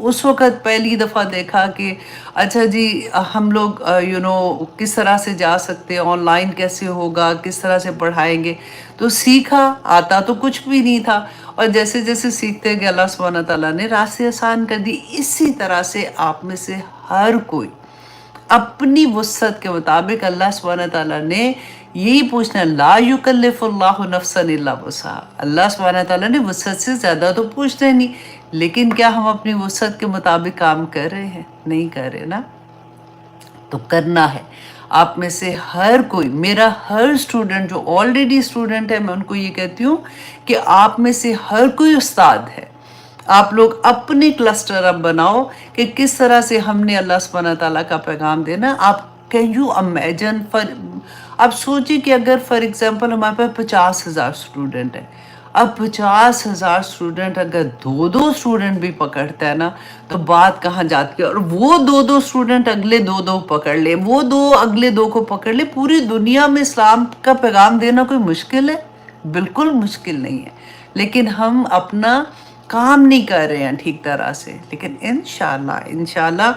اس وقت پہلی دفعہ دیکھا کہ اچھا جی ہم لوگ کس طرح سے جا سکتے ہیں، آن لائن کیسے ہوگا، کس طرح سے پڑھائیں گے. تو سیکھا، آتا تو کچھ بھی نہیں تھا، اور جیسے جیسے سیکھتے گئے اللہ سبحانہ تعالیٰ نے راستے آسان کر دی. اسی طرح سے آپ میں سے ہر کوئی اپنی وسعت کے مطابق اللہ سبحانہ تعالیٰ نے یہی پوچھنا، لا یکلف اللہ نفسا الا وسعہا. اللہ سبحانہ تعالیٰ نے وسعت سے زیادہ تو پوچھنا ہی نہیں، لیکن کیا ہم اپنی وسعت کے مطابق کام کر رہے ہیں؟ نہیں کر رہے نا. تو کرنا ہے. آپ میں سے ہر کوئی، میرا ہر اسٹوڈنٹ جو آلریڈی اسٹوڈنٹ ہے، میں ان کو یہ کہتی ہوں کہ آپ میں سے ہر کوئی استاد ہے. آپ لوگ اپنے کلسٹر اب بناؤ کہ کس طرح سے ہم نے اللہ سبحانہ تعالیٰ کا پیغام دینا. آپ کین یو امیجن، آپ سوچیں کہ اگر فار ایگزامپل ہمارے پاس 50,000 اسٹوڈنٹ ہیں، اب 50,000 اسٹوڈنٹ اگر دو اسٹوڈنٹ بھی پکڑتا ہے نا تو بات کہاں جاتی ہے. اور وہ دو اسٹوڈنٹ اگلے دو پکڑ لے، وہ دو اگلے دو کو پکڑ لے. پوری دنیا میں اسلام کا پیغام دینا کوئی مشکل ہے؟ بالکل مشکل نہیں ہے. لیکن ہم اپنا کام نہیں کر رہے ہیں ٹھیک طرح سے. لیکن انشاءاللہ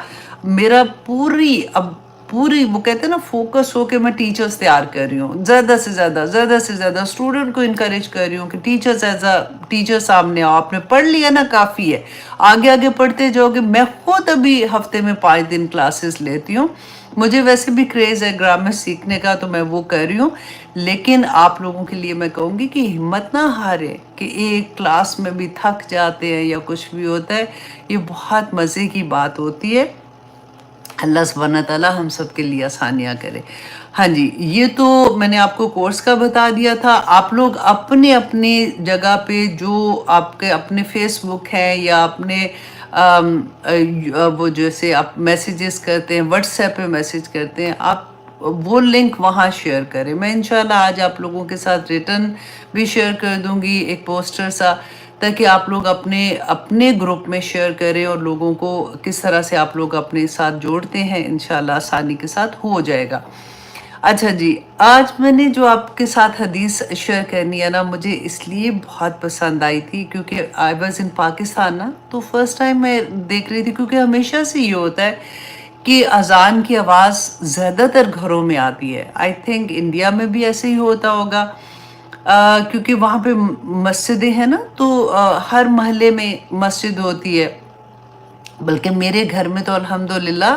میرا پوری وہ کہتے ہیں نا فوکس ہو کے میں ٹیچرز تیار کر رہی ہوں، زیادہ سے زیادہ اسٹوڈنٹ کو انکریج کر رہی ہوں کہ ٹیچرز ایز اے ٹیچر سامنے آؤ. آپ نے پڑھ لیا نا، کافی ہے، آگے پڑھتے جاؤ گے. میں خود ابھی ہفتے میں 5 دن کلاسز لیتی ہوں. مجھے ویسے بھی کریز ہے گرامر سیکھنے کا، تو میں وہ کر رہی ہوں. لیکن آپ لوگوں کے لیے میں کہوں گی کہ ہمت نہ ہارے کہ ایک کلاس میں بھی تھک جاتے ہیں یا کچھ بھی ہوتا ہے. یہ بہت مزے کی بات ہوتی ہے. اللہ سبحانہ تعالیٰ ہم سب کے لیے آسانیاں کرے. ہاں جی، یہ تو میں نے آپ کو کورس کا بتا دیا تھا. آپ لوگ اپنے جگہ پہ جو آپ کے اپنے فیس بک ہے یا اپنے وہ جیسے آپ میسیجز کرتے ہیں، واٹس ایپ پہ میسیج کرتے ہیں، آپ وہ لنک وہاں شیئر کریں. میں انشاءاللہ آج آپ لوگوں کے ساتھ ریٹن بھی شیئر کر دوں گی ایک پوسٹر سا، تاکہ آپ لوگ اپنے گروپ میں شیئر کریں اور لوگوں کو کس طرح سے آپ لوگ اپنے ساتھ جوڑتے ہیں. انشاءاللہ آسانی کے ساتھ ہو جائے گا. اچھا جی، آج میں نے جو آپ کے ساتھ حدیث شیئر کرنی ہے نا، مجھے اس لیے بہت پسند آئی تھی کیونکہ آئی واز ان پاکستان نا، تو فرسٹ ٹائم میں دیکھ رہی تھی. کیونکہ ہمیشہ سے یہ ہوتا ہے کہ اذان کی آواز زیادہ تر گھروں میں آتی ہے. آئی تھنک انڈیا میں بھی ایسے ہی ہوتا ہوگا، کیونکہ وہاں پہ مسجدیں ہیں نا، تو ہر محلے میں مسجد ہوتی ہے. بلکہ میرے گھر میں تو الحمدللہ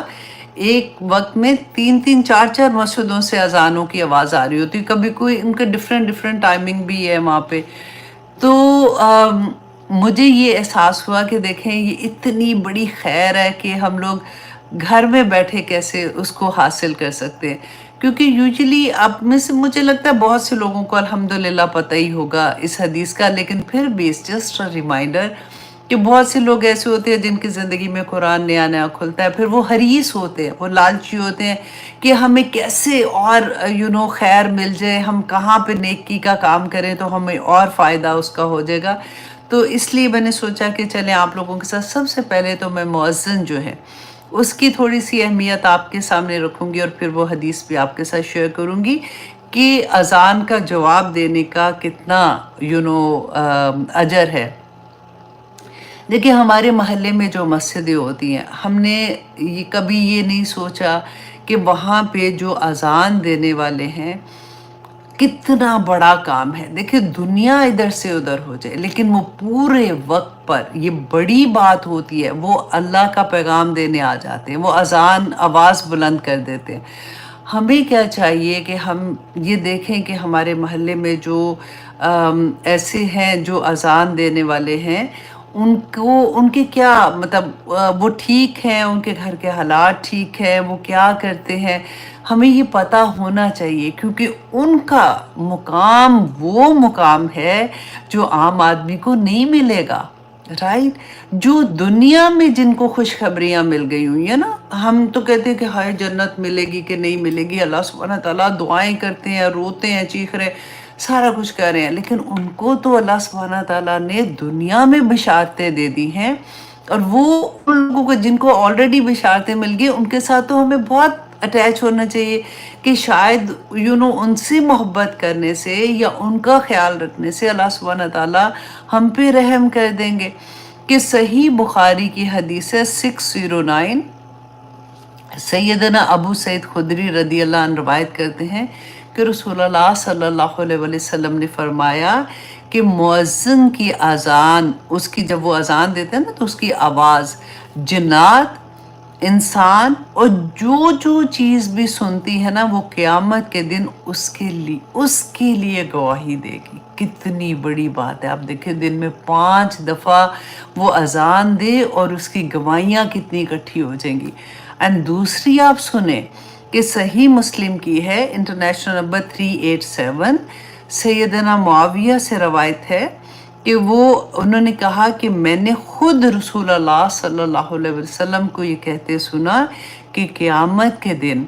ایک وقت میں 3-4 مسجدوں سے اذانوں کی آواز آ رہی ہوتی. کبھی کوئی ان کے ڈفرینٹ ٹائمنگ بھی ہے وہاں پہ. تو مجھے یہ احساس ہوا کہ دیکھیں یہ اتنی بڑی خیر ہے کہ ہم لوگ گھر میں بیٹھے کیسے اس کو حاصل کر سکتے ہیں. کیونکہ یوزلی آپ میں سے مجھے لگتا ہے بہت سے لوگوں کو الحمدللہ پتہ ہی ہوگا اس حدیث کا، لیکن پھر بھی اٹس جسٹ اے ریمائنڈر کہ بہت سے لوگ ایسے ہوتے ہیں جن کی زندگی میں قرآن نیا کھلتا ہے، پھر وہ حریص ہوتے ہیں، وہ لالچی ہوتے ہیں کہ ہمیں کیسے اور خیر مل جائے، ہم کہاں پہ نیکی کا کام کریں تو ہمیں اور فائدہ اس کا ہو جائے گا. تو اس لیے میں نے سوچا کہ چلیں آپ لوگوں کے ساتھ سب سے پہلے تو میں مؤذن جو ہے اس کی تھوڑی سی اہمیت آپ کے سامنے رکھوں گی، اور پھر وہ حدیث بھی آپ کے ساتھ شیئر کروں گی کہ اذان کا جواب دینے کا کتنا اجر ہے. دیکھیں ہمارے محلے میں جو مسجدیں ہوتی ہیں، ہم نے کبھی یہ نہیں سوچا کہ وہاں پہ جو اذان دینے والے ہیں کتنا بڑا کام ہے. دیکھیں دنیا ادھر سے ادھر ہو جائے، لیکن وہ پورے وقت پر یہ بڑی بات ہوتی ہے، وہ اللہ کا پیغام دینے آ جاتے ہیں، وہ اذان آواز بلند کر دیتے ہیں. ہمیں کیا چاہیے کہ ہم یہ دیکھیں کہ ہمارے محلے میں جو ایسے ہیں جو اذان دینے والے ہیں، ان کے کیا مطلب وہ ٹھیک ہیں، ان کے گھر کے حالات ٹھیک ہیں، وہ کیا کرتے ہیں، ہمیں یہ پتہ ہونا چاہیے. کیونکہ ان کا مقام وہ مقام ہے جو عام آدمی کو نہیں ملے گا. رائٹ، جو دنیا میں جن کو خوشخبریاں مل گئی ہوئی ہیں نا، ہم تو کہتے ہیں کہ ہائے جنت ملے گی کہ نہیں ملے گی، اللہ سبحانہ تعالیٰ دعائیں کرتے ہیں، روتے ہیں، چیخ رہے، سارا کچھ کر رہے ہیں، لیکن ان کو تو اللہ سبحانہ تعالیٰ نے دنیا میں بشارتیں دے دی ہیں. اور وہ ان لوگوں کو جن کو آلریڈی بشارتیں مل گئی، ان کے ساتھ تو ہمیں بہت اٹیچ ہونا چاہیے کہ شاید ان سے محبت کرنے سے یا ان کا خیال رکھنے سے اللہ سبحانہ تعالیٰ ہم پہ رحم کر دیں گے. کہ صحیح بخاری کی حدیث ہے 609، سیدنا ابو سعید خدری رضی اللہ عنہ روایت کرتے ہیں کہ رسول اللہ صلی اللہ علیہ وسلم نے فرمایا کہ مؤذن کی اذان، اس کی جب وہ اذان دیتے ہیں نا تو اس کی آواز جنات، انسان اور جو جو چیز بھی سنتی ہے نا وہ قیامت کے دن اس کے لیے گواہی دے گی۔ کتنی بڑی بات ہے، آپ دیکھیں دن میں 5 دفعہ وہ اذان دے اور اس کی گواہیاں کتنی اکٹھی ہو جائیں گی۔ اینڈ دوسری آپ سنیں کہ صحیح مسلم کی ہے انٹرنیشنل نمبر 387، سیدنا معاویہ سے روایت ہے کہ انہوں نے کہا کہ میں نے خود رسول اللہ صلی اللہ علیہ وسلم کو یہ کہتے سنا کہ قیامت کے دن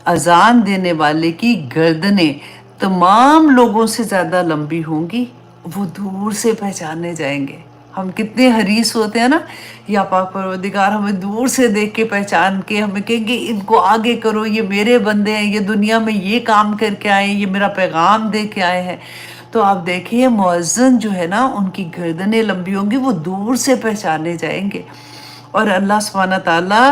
اذان دینے والے کی گردنیں تمام لوگوں سے زیادہ لمبی ہوں گی، وہ دور سے پہچانے جائیں گے۔ ہم کتنے حریص ہوتے ہیں نا، یا پاک پروردگار ہمیں دور سے دیکھ کے پہچان کے ہمیں کہیں گے ان کو آگے کرو، یہ میرے بندے ہیں، یہ دنیا میں یہ کام کر کے آئے ہیں، یہ میرا پیغام دے کے آئے ہیں۔ تو آپ دیکھیں مؤذن جو ہے نا ان کی گردنیں لمبی ہوں گی، وہ دور سے پہچانے جائیں گے۔ اور اللہ سبحانہ تعالیٰ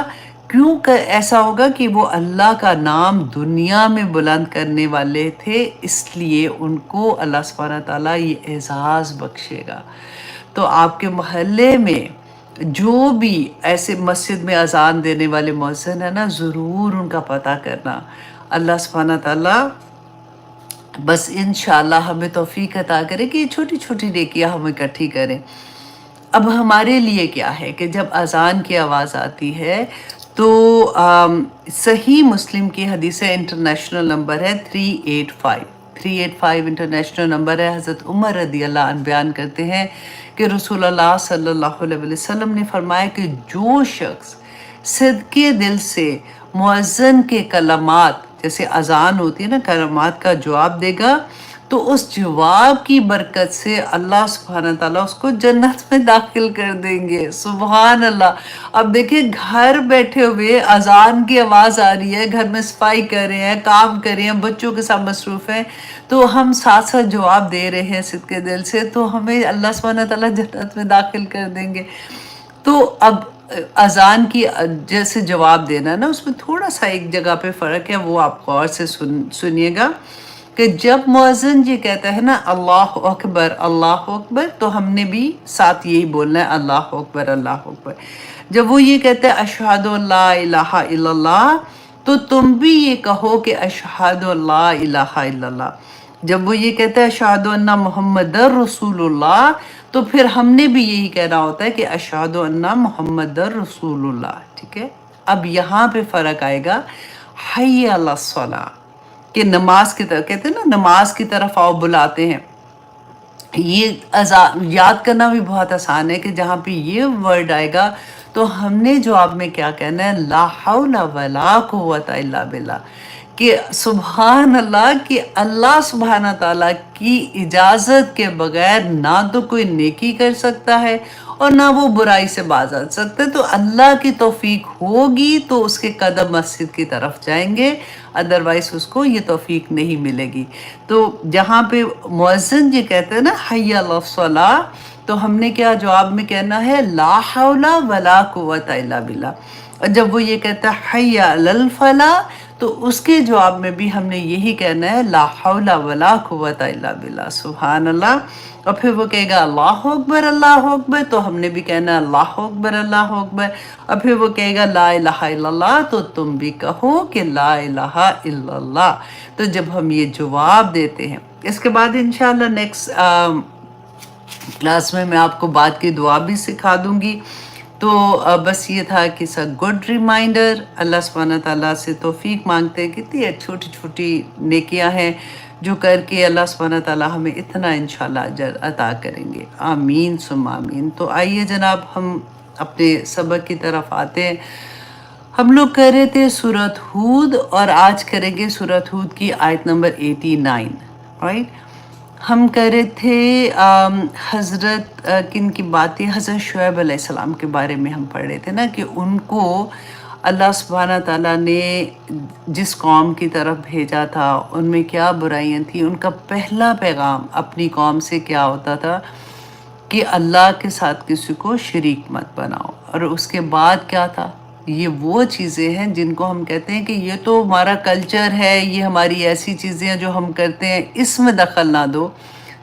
کیوں ایسا ہوگا کہ وہ اللہ کا نام دنیا میں بلند کرنے والے تھے، اس لیے ان کو اللہ سبحانہ تعالیٰ یہ اعزاز بخشے گا۔ تو آپ کے محلے میں جو بھی ایسے مسجد میں اذان دینے والے مؤذن ہیں نا، ضرور ان کا پتہ کرنا۔ اللہ سبحانہ تعالیٰ بس انشاءاللہ ہمیں توفیق عطا کرے کہ یہ چھوٹی چھوٹی نیکیاں ہم اکٹھی کریں۔ اب ہمارے لیے کیا ہے کہ جب اذان کی آواز آتی ہے تو صحیح مسلم کی حدیث انٹرنیشنل نمبر ہے 385 انٹرنیشنل نمبر ہے۔ حضرت عمر رضی اللہ عنہ بیان کرتے ہیں کہ رسول اللہ صلی اللہ علیہ وسلم نے فرمایا کہ جو شخص صدقے دل سے مؤذن کے کلمات، جیسے اذان ہوتی ہے نا، کلمات کا جواب دے گا تو اس جواب کی برکت سے اللہ سبحانہ تعالیٰ اس کو جنت میں داخل کر دیں گے۔ سبحان اللہ۔ اب دیکھیں گھر بیٹھے ہوئے اذان کی آواز آ رہی ہے، گھر میں صفائی کر رہے ہیں، کام کر رہے ہیں، بچوں کے ساتھ مصروف ہیں، تو ہم ساتھ ساتھ جواب دے رہے ہیں صدقے دل سے، تو ہمیں اللہ سبحانہ تعالیٰ جنت میں داخل کر دیں گے۔ تو اب اذان کی جیسے جواب دینا ہے نا، اس میں تھوڑا سا ایک جگہ پہ فرق ہے، وہ آپ غور سے سنیے گا کہ جب مؤذن یہ کہتا ہے نا اللہ اکبر اللہ اکبر، تو ہم نے بھی ساتھ یہی بولنا ہے اللہ اکبر اللہ اکبر۔ جب وہ یہ کہتا ہے اشہد ان لا الہ الا اللہ، تو تم بھی یہ کہو کہ اشہد ان لا الہ الا اللہ۔ جب وہ یہ کہتا ہے اشہد ان محمد رسول اللہ، تو پھر ہم نے بھی یہی کہنا ہوتا ہے کہ اشہد ان محمد رسول اللہ۔ ٹھیک ہے، اب یہاں پہ فرق آئے گا حی علی الصلاۃ، کہ نماز کی طرف کہتے ہیں نا، نماز کی طرف آؤ بلاتے ہیں۔ یہ یاد کرنا بھی بہت آسان ہے کہ جہاں پہ یہ ورڈ آئے گا تو ہم نے جواب میں کیا کہنا ہے، لا حول ولا قوت الا باللہ، کہ سبحان اللہ، کہ اللہ سبحانہ تعالیٰ کی اجازت کے بغیر نہ تو کوئی نیکی کر سکتا ہے اور نہ وہ برائی سے باز آ سکتا ہے۔ تو اللہ کی توفیق ہوگی تو اس کے قدم مسجد کی طرف جائیں گے، ادروائز اس کو یہ توفیق نہیں ملے گی۔ تو جہاں پہ مؤذن یہ کہتے ہیں نا حی علی الصلاۃ، تو ہم نے کیا جواب میں کہنا ہے، لا حول ولا قوت الا باللہ۔ اور جب وہ یہ کہتا ہے حی علی الفلاح، تو اس کے جواب میں بھی ہم نے یہی کہنا ہے، لا حول ولا قوت الا باللہ۔ سبحان اللہ۔ اور پھر وہ کہے گا اللہ اکبر، تو ہم نے بھی کہنا ہے اللہ اکبر۔ اور پھر وہ کہے گا لا الہ الا اللہ، تو تم بھی کہو کہ لا الہ الا اللہ۔ تو جب ہم یہ جواب دیتے ہیں، اس کے بعد انشاءاللہ نیکسٹ کلاس میں آپ کو بعد کی دعا بھی سکھا دوں گی۔ تو بس یہ تھا کہ گڈ ریمائنڈر، اللہ سبحانہ تعالیٰ سے توفیق مانگتے ہیں، کتنی چھوٹی چھوٹی نیکیاں ہیں جو کر کے اللہ سبحانہ تعالیٰ ہمیں اتنا انشاءاللہ اجر عطا کریں گے۔ آمین ثم آمین۔ تو آئیے جناب ہم اپنے سبق کی طرف آتے ہیں۔ ہم لوگ کر رہے تھے سورۃ ہود، اور آج کریں گے سورۃ ہود کی آیت نمبر 89، رائٹ۔ ہم کر رہے تھے حضرت کن کی باتیں، حضرت شعیب علیہ السلام کے بارے میں ہم پڑھ رہے تھے نا، کہ ان کو اللہ سبحانہ تعالیٰ نے جس قوم کی طرف بھیجا تھا ان میں کیا برائیاں تھیں۔ ان کا پہلا پیغام اپنی قوم سے کیا ہوتا تھا کہ اللہ کے ساتھ کسی کو شریک مت بناؤ. اور اس کے بعد کیا تھا؟ یہ وہ چیزیں ہیں جن کو ہم کہتے ہیں کہ یہ تو ہمارا کلچر ہے، یہ ہماری ایسی چیزیں ہیں جو ہم کرتے ہیں، اس میں دخل نہ دو.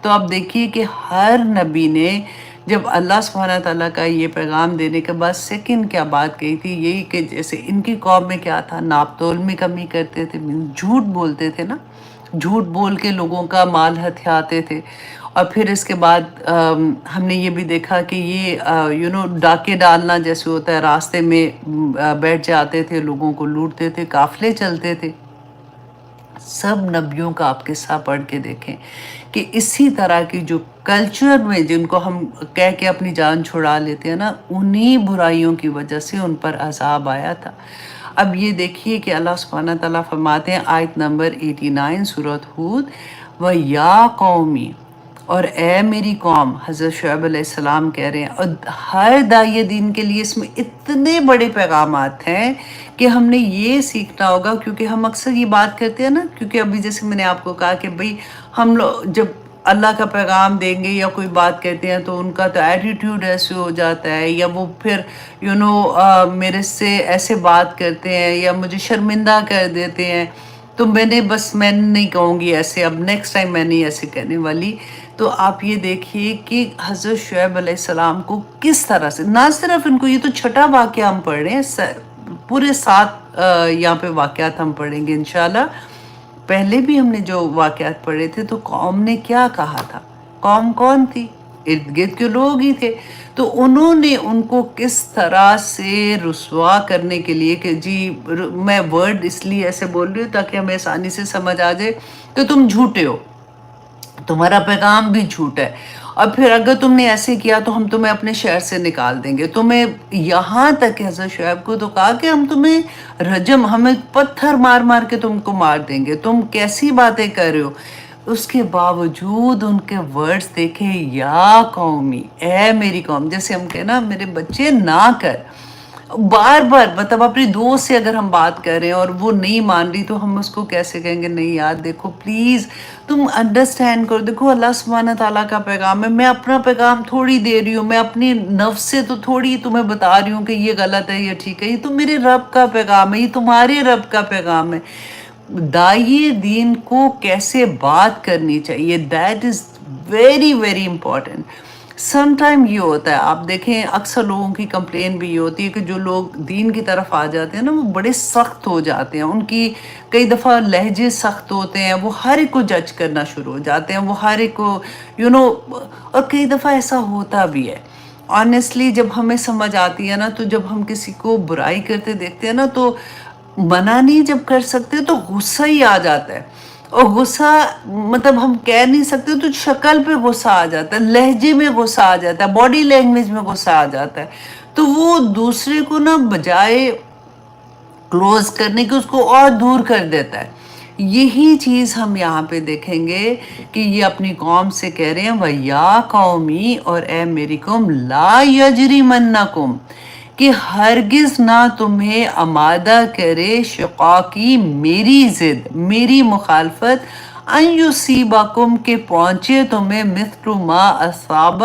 تو آپ دیکھیے کہ ہر نبی نے جب اللہ سبحانہ تعالیٰ کا یہ پیغام دینے کے بعد سیکنڈ کیا بات کہی تھی، یہی کہ جیسے ان کی قوم میں کیا تھا، ناپ تول میں کمی کرتے تھے، جھوٹ بولتے تھے نا، جھوٹ بول کے لوگوں کا مال ہتھیاتے تھے. اور پھر اس کے بعد ہم نے یہ بھی دیکھا کہ یہ ڈاکے ڈالنا جیسے ہوتا ہے، راستے میں بیٹھ جاتے تھے، لوگوں کو لوٹتے تھے، قافلے چلتے تھے. سب نبیوں کا آپ قصہ پڑھ کے دیکھیں کہ اسی طرح کی جو کلچر میں جن کو ہم کہہ کے اپنی جان چھڑا لیتے ہیں نا، انہی برائیوں کی وجہ سے ان پر عذاب آیا تھا. اب یہ دیکھیے کہ اللہ سبحانہ تعالیٰ فرماتے ہیں آیت نمبر 89 سورۃ ہود، وَيَا قَوْمِ، اور اے میری قوم. حضرت شعیب علیہ السلام کہہ رہے ہیں، اور ہر داعی دین کے لیے اس میں اتنے بڑے پیغامات ہیں کہ ہم نے یہ سیکھنا ہوگا. کیونکہ ہم اکثر یہ بات کرتے ہیں نا، کیونکہ ابھی جیسے میں نے آپ کو کہا کہ بھئی ہم لوگ جب اللہ کا پیغام دیں گے یا کوئی بات کہتے ہیں تو ان کا تو ایٹیٹیوڈ ایسے ہو جاتا ہے، یا وہ پھر میرے سے ایسے بات کرتے ہیں یا مجھے شرمندہ کر دیتے ہیں. تو میں نہیں کہوں گی ایسے، اب نیکسٹ ٹائم میں نہیں ایسے کہنے والی. تو آپ یہ دیکھیے کہ حضرت شعیب علیہ السلام کو کس طرح سے، نہ صرف ان کو، یہ تو چھٹا واقعہ ہم پڑھ رہے ہیں، پورے 7 یہاں پہ واقعات ہم پڑھیں گے انشاءاللہ. پہلے بھی ہم نے جو واقعات پڑھے تھے تو قوم نے کیا کہا تھا، قوم کون تھی؟ ارد گرد کے لوگ ہی تھے. تو انہوں نے ان کو کس طرح سے رسوا کرنے کے لیے کہ جی، میں ورڈ اس لیے ایسے بول رہی ہوں تاکہ ہمیں آسانی سے سمجھ آ جائے کہ تم جھوٹے ہو، تمہارا پیغام بھی جھوٹ ہے، اور پھر اگر تم نے ایسے کیا تو ہم تمہیں اپنے شہر سے نکال دیں گے. تمہیں یہاں تک کہ حضرت شعیب کو تو کہا کہ ہم تمہیں ہمیں پتھر مار مار کے تم کو مار دیں گے، تم کیسی باتیں کر رہے ہو. اس کے باوجود ان کے ورڈز دیکھے، یا قومی، اے میری قوم. جیسے ہم کہنا میرے بچے نہ کر، بار بار، مطلب اپنی دوست سے اگر ہم بات کر رہے ہیں اور وہ نہیں مان رہی تو ہم اس کو کیسے کہیں گے نہیں یار دیکھو پلیز تم انڈرسٹینڈ کرو، دیکھو اللہ سبحانہ تعالیٰ کا پیغام ہے، میں اپنا پیغام تھوڑی دے رہی ہوں، میں اپنی نفس سے تو تھوڑی تمہیں بتا رہی ہوں کہ یہ غلط ہے یہ ٹھیک ہے، یہ تو میرے رب کا پیغام ہے، یہ تمہارے رب کا پیغام ہے. داعی دین کو کیسے بات کرنی چاہیے، that is very very important. Some time یہ ہوتا ہے، آپ دیکھیں اکثر لوگوں کی کمپلین بھی یہ ہوتی ہے کہ جو لوگ دین کی طرف آ جاتے ہیں نا، وہ بڑے سخت ہو جاتے ہیں، ان کی کئی دفعہ لہجے سخت ہوتے ہیں، وہ ہر ایک کو جج کرنا شروع ہو جاتے ہیں، وہ ہر ایک کو اور کئی دفعہ ایسا ہوتا بھی ہے. آنیسٹلی جب ہمیں سمجھ آتی ہے نا، تو جب ہم کسی کو برائی کرتے دیکھتے ہیں نا، تو منع نہیں جب کر سکتے تو غصہ ہی آ جاتا ہے. اور غصہ مطلب ہم کہہ نہیں سکتے تو شکل پہ غصہ آ جاتا ہے، لہجے میں غصہ آ جاتا ہے، باڈی لینگویج میں غصہ آ جاتا ہے. تو وہ دوسرے کو نا بجائے کلوز کرنے کے اس کو اور دور کر دیتا ہے. یہی چیز ہم یہاں پہ دیکھیں گے کہ یہ اپنی قوم سے کہہ رہے ہیں، وَيَا قَوْمِ، اور اے میری قوم، لَا يَجْرِمَنَّكُمْ، کہ ہرگز نہ تمہیں آمادہ کرے شقاقی، میری ضد، میری مخالفت، ان یصیبکم، کہ پہنچے تمہیں مثل ما اصاب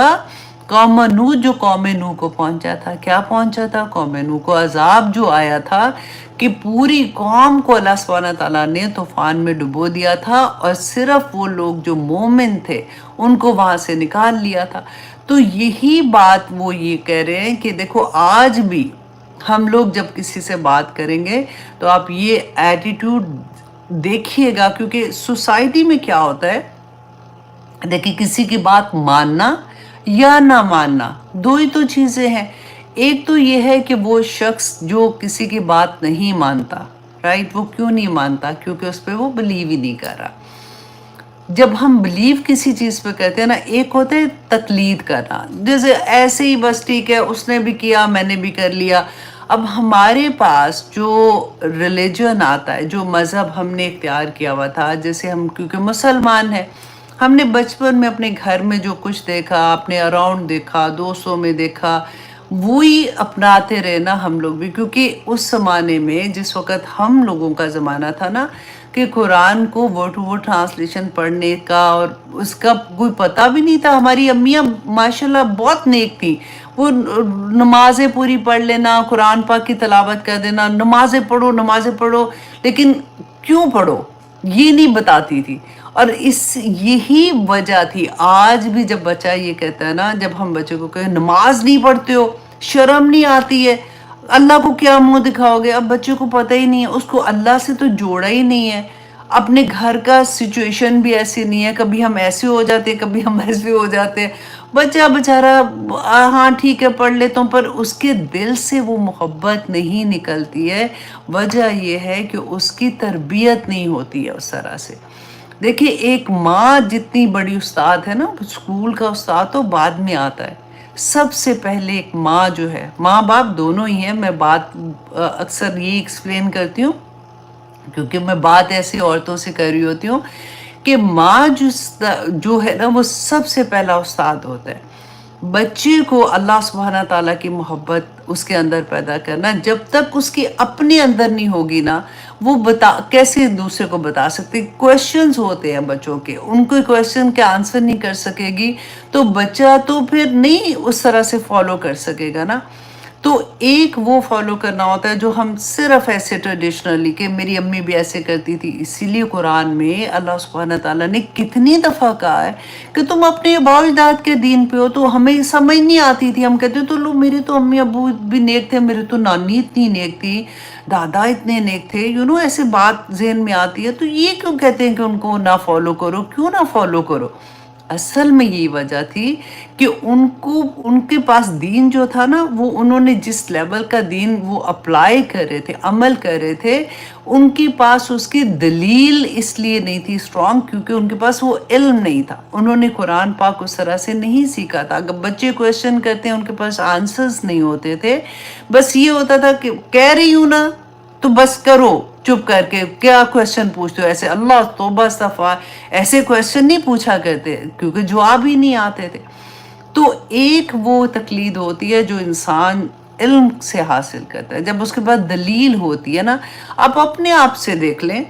قوم نوح، جو قوم نوح کو پہنچا تھا. کیا پہنچا تھا؟ قوم نوح کو عذاب جو آیا تھا کہ پوری قوم کو اللہ سبحانہ تعالیٰ نے طوفان میں ڈبو دیا تھا، اور صرف وہ لوگ جو مومن تھے ان کو وہاں سے نکال لیا تھا. تو یہی بات وہ یہ کہہ رہے ہیں کہ دیکھو آج بھی ہم لوگ جب کسی سے بات کریں گے تو آپ یہ ایٹیٹیوڈ دیکھیے گا، کیونکہ سوسائٹی میں کیا ہوتا ہے، دیکھیں کسی کی بات ماننا یا نہ ماننا دو ہی تو چیزیں ہیں. ایک تو یہ ہے کہ وہ شخص جو کسی کی بات نہیں مانتا، رائٹ، وہ کیوں نہیں مانتا؟ کیونکہ اس پہ وہ بلیو ہی نہیں کر رہا. جب ہم بلیو کسی چیز پہ کرتے ہیں نا، ایک ہوتا ہے تقلید کرنا، جیسے ایسے ہی بس ٹھیک ہے اس نے بھی کیا میں نے بھی کر لیا. اب ہمارے پاس جو ریلیجن آتا ہے، جو مذہب ہم نے اختیار کیا ہوا تھا، جیسے ہم کیونکہ مسلمان ہیں، ہم نے بچپن میں اپنے گھر میں جو کچھ دیکھا، اپنے اراؤنڈ دیکھا، دوستوں میں دیکھا، وہی اپناتے رہنا ہم لوگ بھی. کیونکہ اس زمانے میں جس وقت ہم لوگوں کا زمانہ تھا نا، کہ قرآن کو ورڈ ٹو ورڈ ٹرانسلیشن پڑھنے کا، اور اس کا کوئی پتہ بھی نہیں تھا. ہماری امیاں ماشاءاللہ بہت نیک تھیں. وہ نمازیں پوری پڑھ لینا، قرآن پاک کی تلاوت کر دینا، نمازیں پڑھو نمازیں پڑھو، لیکن کیوں پڑھو یہ نہیں بتاتی تھی. اور یہی وجہ تھی. آج بھی جب بچہ یہ کہتا ہے نا، جب ہم بچے کو کہیں نماز نہیں پڑھتے ہو، شرم نہیں آتی ہے، اللہ کو کیا منہ دکھاؤ گے، اب بچے کو پتہ ہی نہیں ہے، اس کو اللہ سے تو جوڑا ہی نہیں ہے. اپنے گھر کا سچویشن بھی ایسی نہیں ہے، کبھی ہم ایسے ہو جاتے ہیں، کبھی ہم ایسے ہو جاتے ہیں. بچہ بچارہ ہاں ٹھیک ہے پڑھ لیتا ہوں، پر اس کے دل سے وہ محبت نہیں نکلتی ہے. وجہ یہ ہے کہ اس کی تربیت نہیں ہوتی ہے اس طرح سے. دیکھیے ایک ماں جتنی بڑی استاد ہے نا، اسکول کا استاد تو بعد میں آتا ہے. سب سے پہلے ایک ماں جو ہے، ماں باپ دونوں ہی ہیں. میں بات اکثر یہ ایکسپلین کرتی ہوں کیونکہ میں بات ایسی عورتوں سے کر رہی ہوتی ہوں کہ ماں جو ہے نا وہ سب سے پہلا استاد ہوتا ہے. بچے کو اللہ سبحانہ تعالیٰ کی محبت اس کے اندر پیدا کرنا، جب تک اس کی اپنے اندر نہیں ہوگی نا، وہ کیسے دوسرے کو بتا سکتے. کویشچنز ہوتے ہیں بچوں کے، ان کو کویشچن کے آنسر نہیں کر سکے گی تو بچہ تو پھر نہیں اس طرح سے فالو کر سکے گا نا. تو ایک وہ فالو کرنا ہوتا ہے جو ہم صرف ایسے ٹریڈیشنلی کہ میری امی بھی ایسے کرتی تھی. اسی لیے قرآن میں اللہ سبحانہ تعالیٰ نے کتنی دفعہ کہا ہے کہ تم اپنے باپ اجداد کے دین پہ ہو. تو ہمیں سمجھ نہیں آتی تھی، ہم کہتے تو لو میرے تو امی ابو بھی نیک تھے، میرے تو نانی اتنی نیک تھی، دادا اتنے نیک تھے، ایسے بات ذہن میں آتی ہے. تو یہ کیوں کہتے ہیں کہ ان کو نہ فالو کرو؟ کیوں نہ فالو کرو؟ اصل میں یہی وجہ تھی کہ ان کے پاس دین جو تھا نا، وہ انہوں نے جس لیول کا دین وہ اپلائی کر رہے تھے، عمل کر رہے تھے، ان کے پاس اس کی دلیل اس لیے نہیں تھی اسٹرانگ کیونکہ ان کے پاس وہ علم نہیں تھا. انہوں نے قرآن پاک اس طرح سے نہیں سیکھا تھا. اگر بچے کویشچن کرتے ہیں ان کے پاس آنسرز نہیں ہوتے تھے، بس یہ ہوتا تھا کہ کہہ رہی ہوں نا تو بس کرو چپ کر کے، کیا کویشچن پوچھتے ہو ایسے، اللہ توبہ استغفار، ایسے کویشچن نہیں پوچھا کرتے کیونکہ جواب ہی نہیں آتے تھے. تو ایک وہ تقلید ہوتی ہے جو انسان علم سے حاصل کرتا ہے، جب اس کے بعد دلیل ہوتی ہے نا. آپ اپنے آپ سے دیکھ لیں،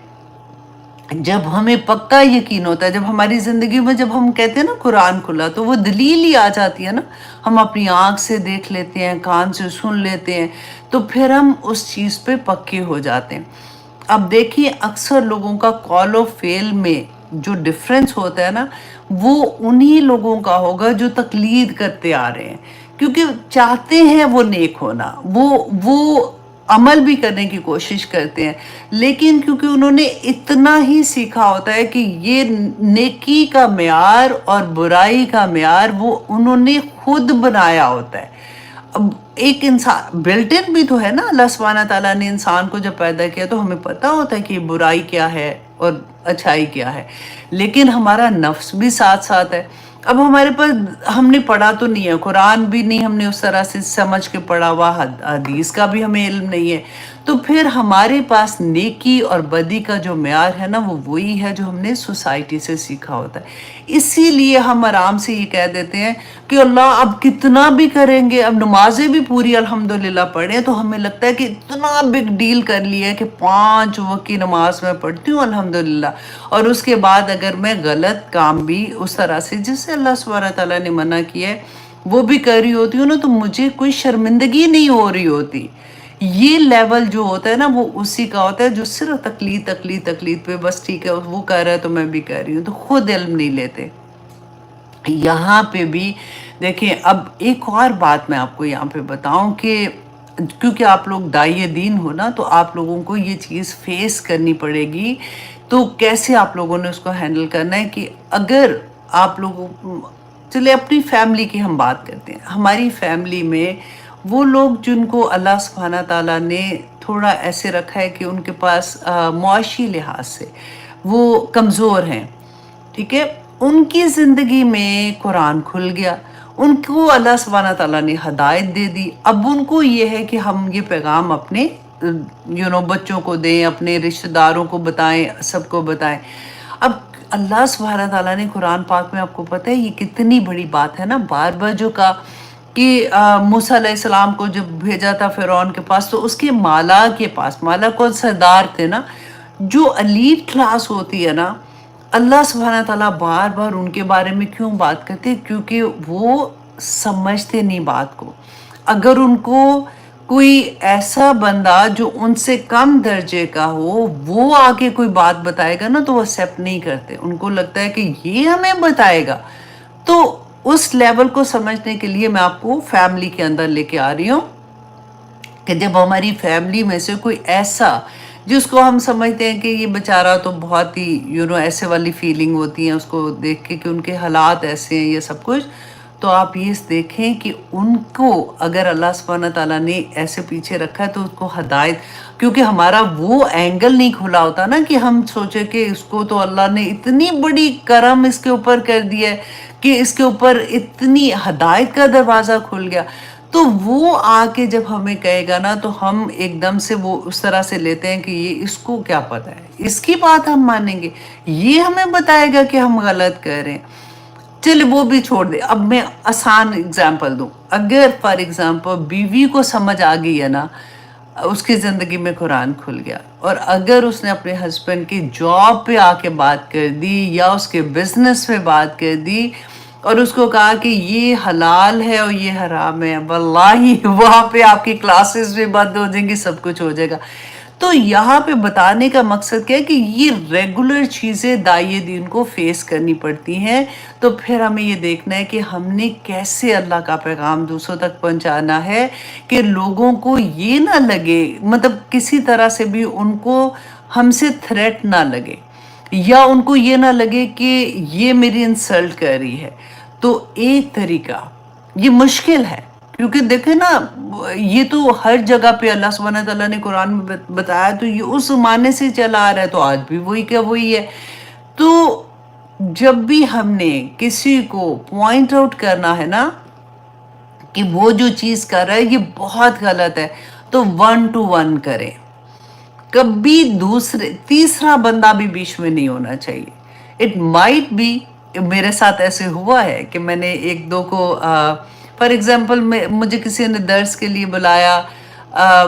جب ہمیں پکا یقین ہوتا ہے، جب ہماری زندگی میں جب ہم کہتے ہیں نا قرآن کھلا، تو وہ دلیل ہی آ جاتی ہے نا. ہم اپنی آنکھ سے دیکھ لیتے ہیں، کان سے سن لیتے ہیں، تو پھر ہم اس چیز پہ پکے ہو جاتے ہیں. اب دیکھیے اکثر لوگوں کا قول و فعل میں جو ڈفرینس ہوتا ہے نا، وہ انہی لوگوں کا ہوگا جو تقلید کرتے آ رہے ہیں، کیونکہ چاہتے ہیں وہ نیک ہونا، وہ عمل بھی کرنے کی کوشش کرتے ہیں، لیکن کیونکہ انہوں نے اتنا ہی سیکھا ہوتا ہے کہ یہ نیکی کا معیار اور برائی کا معیار وہ انہوں نے خود بنایا ہوتا ہے. اب ایک انسان بلٹ ان بھی تو ہے نا، اللہ سبحانہ تعالیٰ نے انسان کو جب پیدا کیا تو ہمیں پتہ ہوتا ہے کہ برائی کیا ہے اور اچھائی کیا ہے، لیکن ہمارا نفس بھی ساتھ ساتھ ہے. اب ہمارے پاس ہم نے پڑھا تو نہیں ہے، قرآن بھی نہیں ہم نے اس طرح سے سمجھ کے پڑھا ہوا، حدیث کا بھی ہمیں علم نہیں ہے، تو پھر ہمارے پاس نیکی اور بدی کا جو معیار ہے نا، وہ وہی ہے جو ہم نے سوسائٹی سے سیکھا ہوتا ہے. اسی لیے ہم آرام سے یہ کہہ دیتے ہیں کہ اللہ اب کتنا بھی کریں گے، اب نمازیں بھی پوری الحمدللہ پڑھیں تو ہمیں لگتا ہے کہ اتنا بگ ڈیل کر لیا ہے کہ 5 وقت کی نماز میں پڑھتی ہوں الحمدللہ، اور اس کے بعد اگر میں غلط کام بھی اس طرح سے جس سے اللہ سبحانہ تعالیٰ نے منع کیا ہے وہ بھی کر رہی ہوتی ہوں نا، تو مجھے کوئی شرمندگی نہیں ہو رہی ہوتی. یہ لیول جو ہوتا ہے نا وہ اسی کا ہوتا ہے جو صرف تقلید پہ بس ٹھیک ہے وہ کر رہا ہے تو میں بھی کر رہی ہوں، تو خود علم نہیں لیتے. یہاں پہ بھی دیکھیں، اب ایک اور بات میں آپ کو یہاں پہ بتاؤں کہ کیونکہ آپ لوگ داعی دین ہو نا، تو آپ لوگوں کو یہ چیز فیس کرنی پڑے گی. تو کیسے آپ لوگوں نے اس کو ہینڈل کرنا ہے کہ اگر آپ لوگوں چلے اپنی فیملی کی ہم بات کرتے ہیں، ہماری فیملی میں وہ لوگ جن کو اللہ سبحانہ تعالیٰ نے تھوڑا ایسے رکھا ہے کہ ان کے پاس معاشی لحاظ سے وہ کمزور ہیں، ٹھیک ہے، ان کی زندگی میں قرآن کھل گیا، ان کو اللہ سبحانہ تعالیٰ نے ہدایت دے دی. اب ان کو یہ ہے کہ ہم یہ پیغام اپنے بچوں کو دیں، اپنے رشتہ داروں کو بتائیں، سب کو بتائیں. اب اللہ سبحانہ تعالیٰ نے قرآن پاک میں آپ کو پتہ ہے یہ کتنی بڑی بات ہے نا، بار بار جو کہا کہ موسیٰ علیہ السلام کو جب بھیجا تھا فرعون کے پاس، تو اس کے مالا کے پاس، مالا کون سردار تھے نا، جو الیٹ کلاس ہوتی ہے نا، اللہ سبحانہ تعالیٰ بار بار ان کے بارے میں کیوں بات کرتے؟ کیونکہ وہ سمجھتے نہیں بات کو. اگر ان کو کوئی ایسا بندہ جو ان سے کم درجے کا ہو وہ آگے کوئی بات بتائے گا نا تو وہ ایکسیپٹ نہیں کرتے. ان کو لگتا ہے کہ یہ ہمیں بتائے گا. تو اس لیول کو سمجھنے کے لیے میں آپ کو فیملی کے اندر لے کے آ رہی ہوں کہ جب ہماری فیملی میں سے کوئی ایسا جس کو ہم سمجھتے ہیں کہ یہ بیچارہ تو بہت ہی ایسے والی فیلنگ ہوتی ہیں اس کو دیکھ کے کہ ان کے حالات ایسے ہیں یہ سب کچھ، تو آپ یہ دیکھیں کہ ان کو اگر اللہ سبحانہ تعالیٰ نے ایسے پیچھے رکھا ہے تو اس کو ہدایت، کیونکہ ہمارا وہ اینگل نہیں کھلا ہوتا نا کہ ہم سوچے کہ اس کو تو اللہ نے اتنی بڑی کرم اس کے اوپر کر دیا ہے کہ اس کے اوپر اتنی ہدایت کا دروازہ کھل گیا. تو وہ آ کے جب ہمیں کہے گا نا تو ہم ایک دم سے وہ اس طرح سے لیتے ہیں کہ یہ اس کو کیا پتہ ہے، اس کی بات ہم مانیں گے، یہ ہمیں بتائے گا کہ ہم غلط کر رہے ہیں. چلے وہ بھی چھوڑ دے. اب میں آسان اگزامپل دوں. اگر فار ایگزامپل بیوی کو سمجھ آ گئی ہے نا، اس کی زندگی میں قرآن کھل گیا، اور اگر اس نے اپنے ہسبینڈ کی جاب پہ آ کے بات کر دی یا اس کے بزنس میں بات کر دی اور اس کو کہا کہ یہ حلال ہے اور یہ حرام ہے، واللہ وہاں پہ آپ کی کلاسز بھی بند ہو جائیں گی، سب کچھ ہو جائے گا. تو یہاں پہ بتانے کا مقصد کیا ہے کہ یہ ریگولر چیزیں داعیے دین کو فیس کرنی پڑتی ہیں. تو پھر ہمیں یہ دیکھنا ہے کہ ہم نے کیسے اللہ کا پیغام دوسروں تک پہنچانا ہے کہ لوگوں کو یہ نہ لگے، مطلب کسی طرح سے بھی ان کو ہم سے تھریٹ نہ لگے یا ان کو یہ نہ لگے کہ یہ میری انسلٹ کر رہی ہے. تو ایک طریقہ، یہ مشکل ہے کیونکہ دیکھیں نا یہ تو ہر جگہ پہ اللہ سبحانہ تعالیٰ نے قرآن میں بتایا، تو یہ اس زمانے سے چلا آ رہا ہے تو آج بھی وہی کا وہی ہے. تو جب بھی ہم نے کسی کو پوائنٹ آؤٹ کرنا ہے نا کہ وہ جو چیز کر رہا ہے یہ بہت غلط ہے، تو 1 to 1 کریں. کبھی تیسرا بندہ بھی بیچ میں نہیں ہونا چاہیے. اٹ مائٹ بی، میرے ساتھ ایسے ہوا ہے کہ میں نے ایک دو کو فار ایگزامپل مجھے کسی نے درس کے لیے بلایا،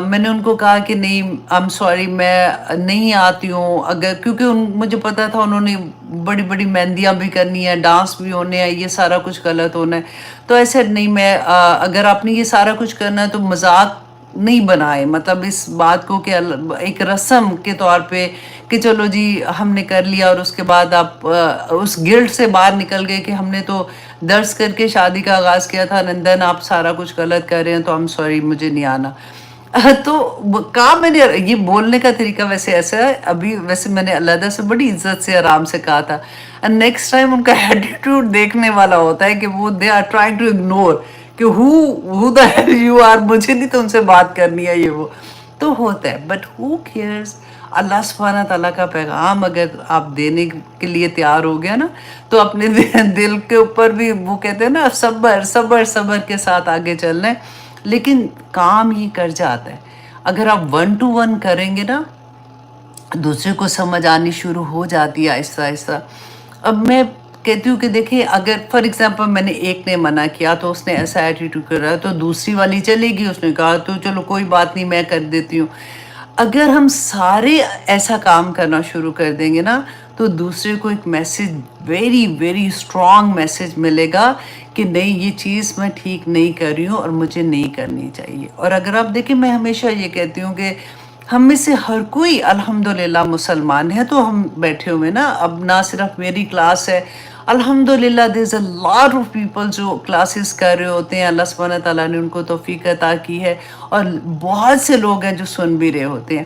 میں نے ان کو کہا کہ نہیں I'm sorry میں نہیں آتی ہوں، اگر کیونکہ مجھے پتا تھا انہوں نے بڑی بڑی مہندیاں بھی کرنی ہے، ڈانس بھی ہونے ہیں، یہ سارا کچھ غلط ہونا ہے. تو ایسے نہیں، میں اگر آپ نے یہ سارا کچھ کرنا ہے تو مذاق نہیں بنائے، مطلب اس بات کو کہ ایک رسم کے طور پہ کہ چلو جی ہم نے کر لیا اور اس کے بعد آپ اس گلٹ سے باہر نکل گئے کہ ہم نے تو درس کر کے شادی کا آغاز کیا تھا، نندن آپ سارا کچھ غلط کر رہے ہیں تو I'm sorry مجھے نہیں آنا. تو کہا میں نے، یہ بولنے کا طریقہ ویسے ایسا ہے، ابھی ویسے میں نے علیحدہ سے بڑی عزت سے آرام سے کہا تھا. نیکسٹ ٹائم ان کا ایٹیٹیوڈ دیکھنے والا ہوتا ہے کہ وہ they are trying to ignore کہ who the hell you are، مجھے نہیں تم سے بات کرنی ہے، یہ وہ تو ہوتا ہے. بٹ who cares، اللہ سبحانہ تعالیٰ کا پیغام اگر آپ دینے کے لیے تیار ہو گیا نا تو اپنے دل کے اوپر بھی وہ کہتے ہیں نا صبر صبر صبر کے ساتھ آگے چلنا ہے، لیکن کام ہی کر جاتا ہے. اگر آپ 1 to 1 کریں گے نا دوسرے کو سمجھ آنی شروع ہو جاتی ہے آہستہ آہستہ. اب میں کہتی ہوں کہ دیکھیں اگر فار ایگزامپل میں نے ایک نے منع کیا تو اس نے ایسا ایٹیٹیوڈ کر رہا ہے تو دوسری والی چلے گی، اس نے کہا تو چلو کوئی بات نہیں میں کر دیتی ہوں. اگر ہم سارے ایسا کام کرنا شروع کر دیں گے نا تو دوسرے کو ایک message, very very strong message ملے گا کہ نہیں یہ چیز میں ٹھیک نہیں کر رہی ہوں اور مجھے نہیں کرنی چاہیے. اور اگر آپ دیکھیں میں ہمیشہ یہ کہتی ہوں کہ ہم میں سے ہر کوئی الحمدللہ مسلمان ہے، تو ہم بیٹھے ہوئے نا، اب نہ صرف میری کلاس ہے، الحمدللہ there's a lot of people جو کلاسز کر رہے ہوتے ہیں، اللہ سبحانہ تعالیٰ نے ان کو توفیق عطا کی ہے، اور بہت سے لوگ ہیں جو سن بھی رہے ہوتے ہیں.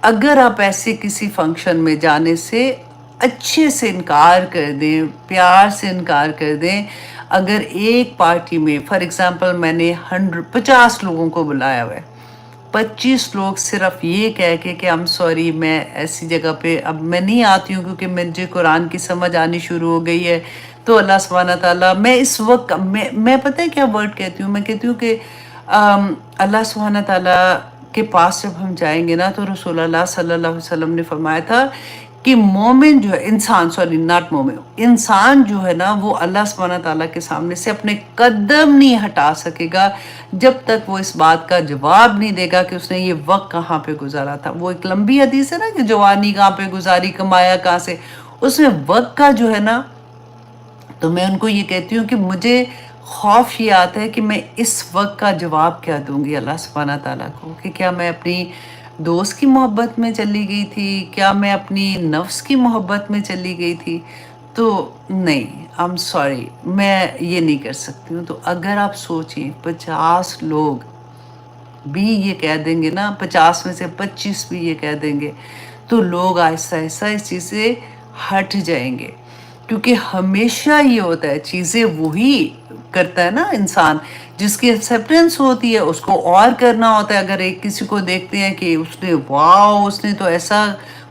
اگر آپ ایسے کسی فنکشن میں جانے سے اچھے سے انکار کر دیں، پیار سے انکار کر دیں. اگر ایک پارٹی میں فار ایگزامپل میں نے 50 لوگوں کو بلایا ہوا ہے، 25 لوگ صرف یہ کہہ کے کہ I'm sorry میں ایسی جگہ پہ اب میں نہیں آتی ہوں کیونکہ مجھے قرآن کی سمجھ آنی شروع ہو گئی ہے، تو اللہ سبحانہ تعالیٰ میں اس وقت میں پتہ ہے کیا ورڈ کہتی ہوں، میں کہتی ہوں کہ اللہ سبحانہ تعالیٰ کے پاس جب ہم جائیں گے نا تو رسول اللہ صلی اللہ علیہ وسلم نے فرمایا تھا کہ مومن جو ہے انسان، سوری ناٹ مومن، انسان جو ہے نا وہ اللہ سبحانہ تعالیٰ کے سامنے سے اپنے قدم نہیں ہٹا سکے گا جب تک وہ اس بات کا جواب نہیں دے گا کہ اس نے یہ وقت کہاں پہ گزارا تھا. وہ ایک لمبی حدیث ہے نا کہ جوانی کہاں پہ گزاری، کمایا کہاں سے. اس میں وقت کا جو ہے نا، تو میں ان کو یہ کہتی ہوں کہ مجھے خوف یہ آتا ہے کہ میں اس وقت کا جواب کیا دوں گی اللہ سبحانہ تعالیٰ کو، کہ کیا میں اپنی دوست کی محبت میں چلی گئی تھی، کیا میں اپنی نفس کی محبت میں چلی گئی تھی. تو نہیں، I'm sorry، میں یہ نہیں کر سکتی ہوں. تو اگر آپ سوچیں 50 لوگ بھی یہ کہہ دیں گے نا، 50 میں سے 25 بھی یہ کہہ دیں گے، تو لوگ آہستہ آہستہ اس چیز سے ہٹ جائیں گے. کیونکہ ہمیشہ یہ ہوتا ہے، چیزیں وہی کرتا ہے نا انسان جس کی ایکسیپٹنس ہوتی ہے، اس کو اور کرنا ہوتا ہے. اگر ایک کسی کو دیکھتے ہیں کہ اس نے واو، اس نے تو ایسا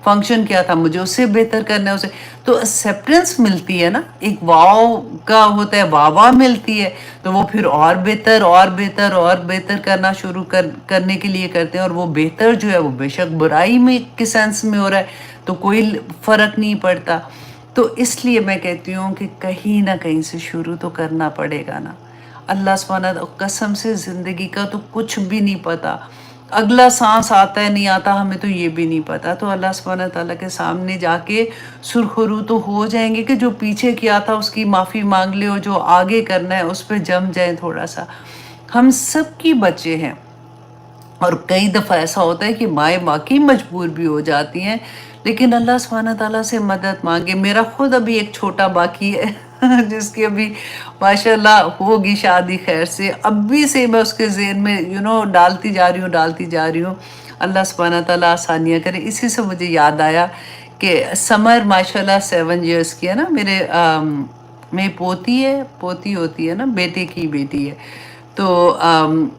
فنکشن کیا تھا، مجھے اس سے بہتر کرنا ہے اسے، تو ایکسیپٹنس ملتی ہے نا، ایک واو کا ہوتا ہے، واہ واہ ملتی ہے، تو وہ پھر اور بہتر اور بہتر اور بہتر کرنا شروع کرنے کے لیے کرتے ہیں. اور وہ بہتر جو ہے وہ بے شک برائی میں کے سینس میں ہو رہا ہے تو کوئی فرق نہیں پڑتا. تو اس لیے میں کہتی ہوں کہ کہیں نہ کہیں سے شروع تو کرنا پڑے گا نا. اللہ سبحانہ قسم سے زندگی کا تو کچھ بھی نہیں پتا، اگلا سانس آتا ہے نہیں آتا ہمیں تو یہ بھی نہیں پتا. تو اللہ سبحانہ تعالیٰ کے سامنے جا کے سرخرو تو ہو جائیں گے کہ جو پیچھے کیا تھا اس کی معافی مانگ لے، اور جو آگے کرنا ہے اس پہ جم جائیں تھوڑا سا. ہم سب کی بچے ہیں، اور کئی دفعہ ایسا ہوتا ہے کہ مائیں واقعی مجبور بھی ہو جاتی ہیں، لیکن اللہ سبحانہ تعالیٰ سے مدد مانگے. میرا خود ابھی ایک چھوٹا باقی ہے جس کی ابھی ماشاءاللہ ہوگی شادی خیر سے، ابھی سے میں اس کے ذہن میں ڈالتی جا رہی ہوں. اللہ سبحانہ تعالیٰ آسانیاں کرے. اسی سے مجھے یاد آیا کہ سمر ماشاءاللہ 7 ایئرس کی ہے نا، میری پوتی ہوتی ہے نا، بیٹے کی بیٹی ہے. تو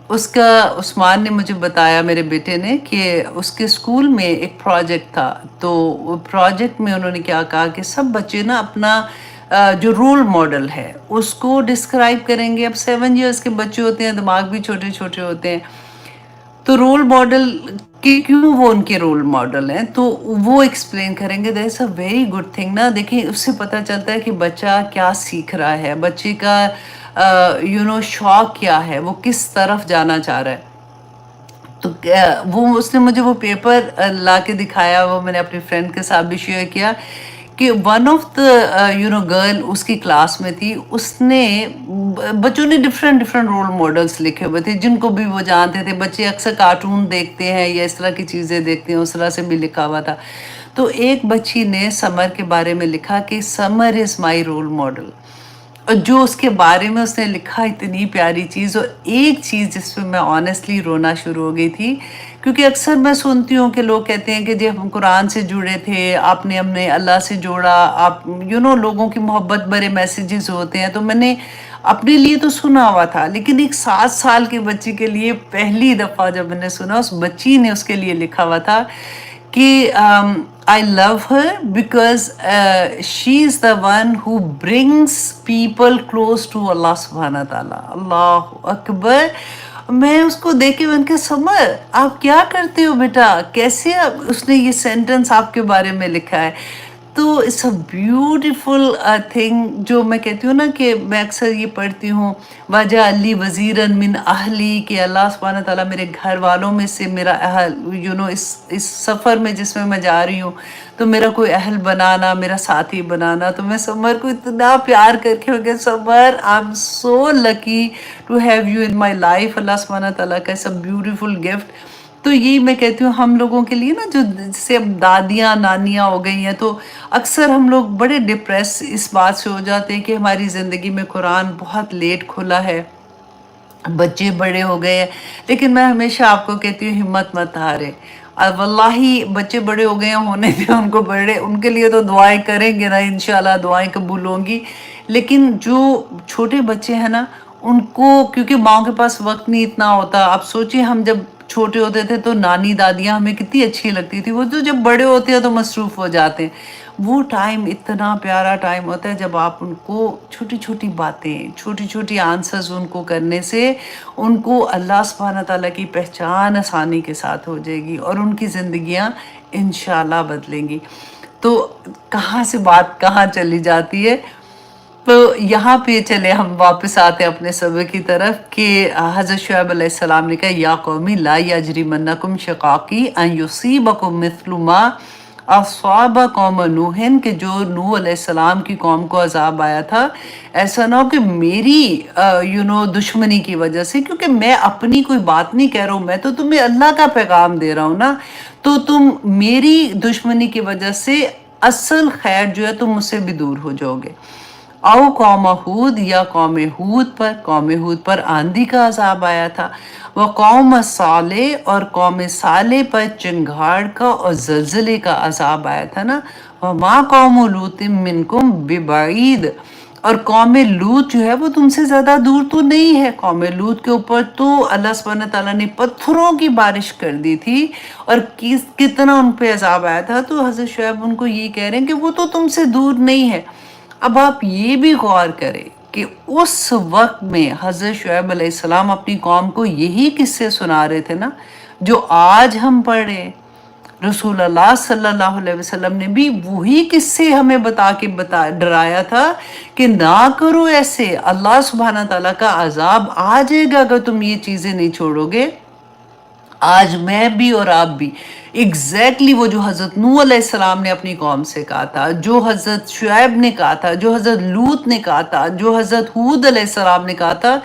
اس کا عثمان نے مجھے بتایا، میرے بیٹے نے، کہ اس کے اسکول میں ایک پروجیکٹ تھا. تو وہ پروجیکٹ میں انہوں نے کیا کہا کہ سب بچے نا اپنا جو رول ماڈل ہے اس کو ڈسکرائب کریں گے. اب 7 ایئرس کے بچے ہوتے ہیں، دماغ بھی چھوٹے چھوٹے ہوتے ہیں، تو رول ماڈل کہ کیوں وہ ان کے رول ماڈل ہیں تو وہ ایکسپلین کریں گے. That's a very good thing نا. دیکھیں اس سے پتہ چلتا ہے کہ بچہ کیا سیکھ رہا ہے، بچے کا شوق کیا ہے، وہ کس طرف جانا چاہ رہا ہے. تو اس نے مجھے وہ پیپر لا کے دکھایا، وہ میں نے اپنی فرینڈ کے ساتھ بھی شیئر کیا کہ ون آف دا گرل اس کی کلاس میں تھی، اس نے بچوں نے ڈفرینٹ رول ماڈلس لکھے ہوئے تھے جن کو بھی وہ جانتے تھے. بچے اکثر کارٹون دیکھتے ہیں یا اس طرح کی چیزیں دیکھتے ہیں، اس طرح سے بھی لکھا ہوا تھا. تو ایک بچی نے سمر کے بارے میں لکھا کہ سمر از مائی رول ماڈل، اور جو اس کے بارے میں اس نے لکھا اتنی پیاری چیز. اور ایک چیز جس پہ میں آنیسٹلی رونا شروع ہو گئی تھی، کیونکہ اکثر میں سنتی ہوں کہ لوگ کہتے ہیں کہ جب ہم قرآن سے جڑے تھے، آپ نے ہم نے اللہ سے جوڑا، آپ لوگوں کی محبت بھرے میسیجز ہوتے ہیں. تو میں نے اپنے لیے تو سنا ہوا تھا، لیکن ایک 7 سال کے بچی کے لیے پہلی دفعہ جب میں نے سنا، اس بچی نے اس کے لیے لکھا ہوا تھا کہ I love her because she is the one who brings people close to Allah subhanahu wa ta'ala. اللہ اکبر. میں اس کو دیکھ کے میں نے کہا سمر آپ کیا کرتے ہو بیٹا، کیسے اس نے یہ سینٹنس آپ کے بارے میں لکھا ہے. تو اٹس اے بیوٹیفل تھنگ. جو میں کہتی ہوں نا کہ میں اکثر یہ پڑھتی ہوں واجہ علی وزیرن من اہلی، کہ اللہ سبحانہ تعالیٰ میرے گھر والوں میں سے میرا اہل اس سفر میں جس میں میں جا رہی ہوں تو میرا کوئی اہل بنانا، میرا ساتھی بنانا. تو میں سمر کو اتنا پیار کر کے کہ Samar I am so lucky to have you in my life. اللہ سبحانہ تعالیٰ کا ایسا بیوٹیفل گفٹ. تو یہی میں کہتی ہوں ہم لوگوں کے لیے نا، جو جیسے اب دادیاں نانیاں ہو گئی ہیں، تو اکثر ہم لوگ بڑے ڈپریس اس بات سے ہو جاتے ہیں کہ ہماری زندگی میں قرآن بہت لیٹ کھلا ہے، بچے بڑے ہو گئے ہیں. لیکن میں ہمیشہ آپ کو کہتی ہوں ہمت مت ہارے. واللہ بچے بڑے ہو گئے ہیں، ہونے دیں ان کو بڑے، ان کے لیے تو دعائیں کریں گے نا، انشاءاللہ دعائیں قبول ہوں گی. لیکن جو چھوٹے بچے ہیں نا، ان کو کیونکہ ماؤں کے پاس وقت نہیں اتنا ہوتا. آپ سوچیں ہم جب چھوٹے ہوتے تھے تو نانی دادیاں ہمیں کتنی اچھی لگتی تھی، وہ تو جب بڑے ہوتے ہیں تو مصروف ہو جاتے ہیں. وہ ٹائم اتنا پیارا ٹائم ہوتا ہے جب آپ ان کو چھوٹی چھوٹی باتیں، چھوٹی چھوٹی آنسرز ان کو کرنے سے ان کو اللہ سبحانہ تعالیٰ کی پہچان آسانی کے ساتھ ہو جائے گی، اور ان کی زندگیاں انشاءاللہ بدلیں گی. تو کہاں سے بات کہاں چلی جاتی ہے. تو یہاں پہ چلے ہم واپس آتے ہیں اپنے سبق کی طرف کہ حضرت شعیب علیہ السلام نے کہا یا قومی لا یجرمنکم شقاقی ان یصیبکم مثل ما اصاب قوم نوح، کہ جو نوح علیہ السلام کی قوم کو عذاب آیا تھا ایسا نہ ہو کہ میری دشمنی کی وجہ سے، کیونکہ میں اپنی کوئی بات نہیں کہہ رہا ہوں، میں تو تمہیں اللہ کا پیغام دے رہا ہوں نا، تو تم میری دشمنی کی وجہ سے اصل خیر جو ہے تم مجھ سے بھی دور ہو جاؤ گے. او قوم ہود، یا قوم ہود پر آندھی کا عذاب آیا تھا. وہ قوم صالح، اور قوم صالح پر چنگھاڑ کا اور زلزلے کا عذاب آیا تھا نا. وما قوم لوط منکم ببعید، اور قوم لوط جو ہے وہ تم سے زیادہ دور تو نہیں ہے. قوم لوط کے اوپر تو اللہ سبحانہ تعالیٰ نے پتھروں کی بارش کر دی تھی اور کتنا ان پہ عذاب آیا تھا. تو حضرت شعیب ان کو یہ کہہ رہے ہیں کہ وہ تو تم سے دور نہیں ہے. اب آپ یہ بھی غور کریں کہ اس وقت میں حضرت شعیب علیہ السلام اپنی قوم کو یہی قصے سنا رہے تھے نا جو آج ہم پڑھ رہے ہیں. رسول اللہ صلی اللہ علیہ وسلم نے بھی وہی قصے ہمیں ڈرایا تھا کہ نہ کرو ایسے، اللہ سبحانہ تعالیٰ کا عذاب آ جائے گا اگر تم یہ چیزیں نہیں چھوڑو گے. آج میں بھی اور آپ بھی ایگزیکٹلی وہ جو حضرت نوح علیہ السلام نے اپنی قوم سے کہا تھا، جو حضرت شعیب نے کہا تھا، جو حضرت لوط نے کہا تھا، جو حضرت ہود علیہ السلام نے کہا تھا،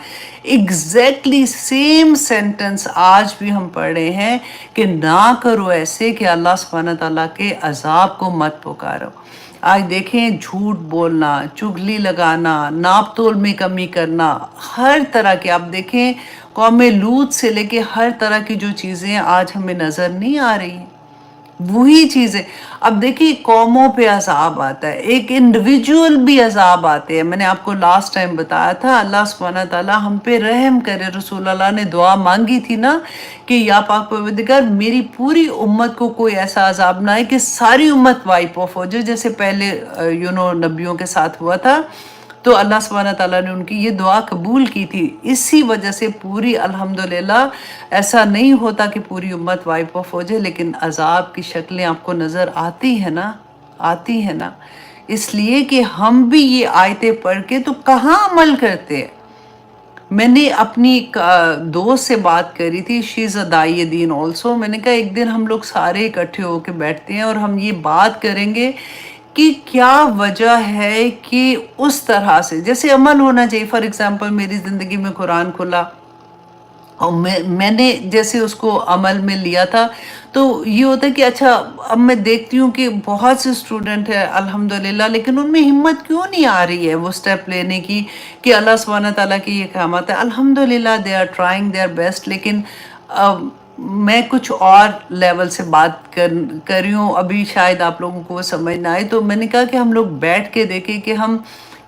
ایگزیکٹلی سیم سینٹنس آج بھی ہم پڑھ رہے ہیں کہ نہ کرو ایسے کہ اللہ سبحانہ تعالیٰ کے عذاب کو مت پکارو. آج دیکھیں جھوٹ بولنا، چغلی لگانا، ناپ تول میں کمی کرنا، ہر طرح کے، آپ دیکھیں قوم لوط سے لے کے ہر طرح کی جو چیزیں آج ہمیں نظر نہیں آ رہی ہیں وہی چیزیں. اب دیکھیں قوموں پہ عذاب آتا ہے، ایک انڈیویجول بھی عذاب آتے ہیں. میں نے آپ کو لاسٹ ٹائم بتایا تھا اللہ سبحانہ تعالیٰ ہم پہ رحم کرے. رسول اللہ نے دعا مانگی تھی نا کہ یا پاک پروردگار میری پوری امت کو کوئی ایسا عذاب نہ ہے کہ ساری امت وائپ آف ہو جائے، جیسے پہلے نبیوں کے ساتھ ہوا تھا. تو اللہ سبحانہ تعالیٰ نے ان کی یہ دعا قبول کی تھی. اسی وجہ سے پوری الحمدللہ ایسا نہیں ہوتا کہ پوری امت وائپ آف ہو جائے، لیکن عذاب کی شکلیں آپ کو نظر آتی ہیں نا، اس لیے کہ ہم بھی یہ آیتیں پڑھ کے تو کہاں عمل کرتے ہیں. میں نے اپنی دوست سے بات کری تھی، شی از اے داعیہ دین آلسو. میں نے کہا ایک دن ہم لوگ سارے اکٹھے ہو کے بیٹھتے ہیں اور ہم یہ بات کریں گے کہ کیا وجہ ہے کہ اس طرح سے جیسے عمل ہونا چاہیے. فار ایگزامپل میری زندگی میں قرآن کھلا اور میں نے جیسے اس کو عمل میں لیا تھا، تو یہ ہوتا ہے کہ اچھا اب میں دیکھتی ہوں کہ بہت سے اسٹوڈنٹ ہیں الحمدللہ، لیکن ان میں ہمت کیوں نہیں آ رہی ہے وہ سٹیپ لینے کی کہ اللہ سبحانہ تعالیٰ کی یہ احکامات ہے. الحمدللہ they are trying their best, لیکن میں کچھ اور لیول سے بات کر رہی ہوں. ابھی شاید آپ لوگوں کو وہ سمجھ نہ آئے، تو میں نے کہا کہ ہم لوگ بیٹھ کے دیکھیں کہ ہم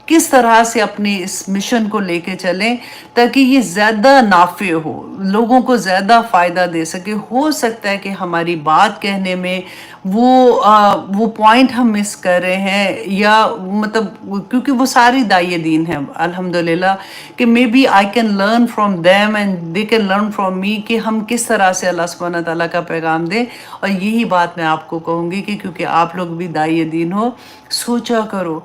کس طرح سے اپنے اس مشن کو لے کے چلیں تاکہ یہ زیادہ نافع ہو، لوگوں کو زیادہ فائدہ دے سکے. ہو سکتا ہے کہ ہماری بات کہنے میں وہ پوائنٹ ہم مس کر رہے ہیں، یا مطلب کیونکہ وہ ساری داعیہ دین ہیں الحمدللہ، کہ maybe I can learn from them and they can learn from me, کہ ہم کس طرح سے اللہ سبحانہ تعالیٰ کا پیغام دیں. اور یہی بات میں آپ کو کہوں گی کہ کیونکہ آپ لوگ بھی داعیہ دین ہو، سوچا کرو،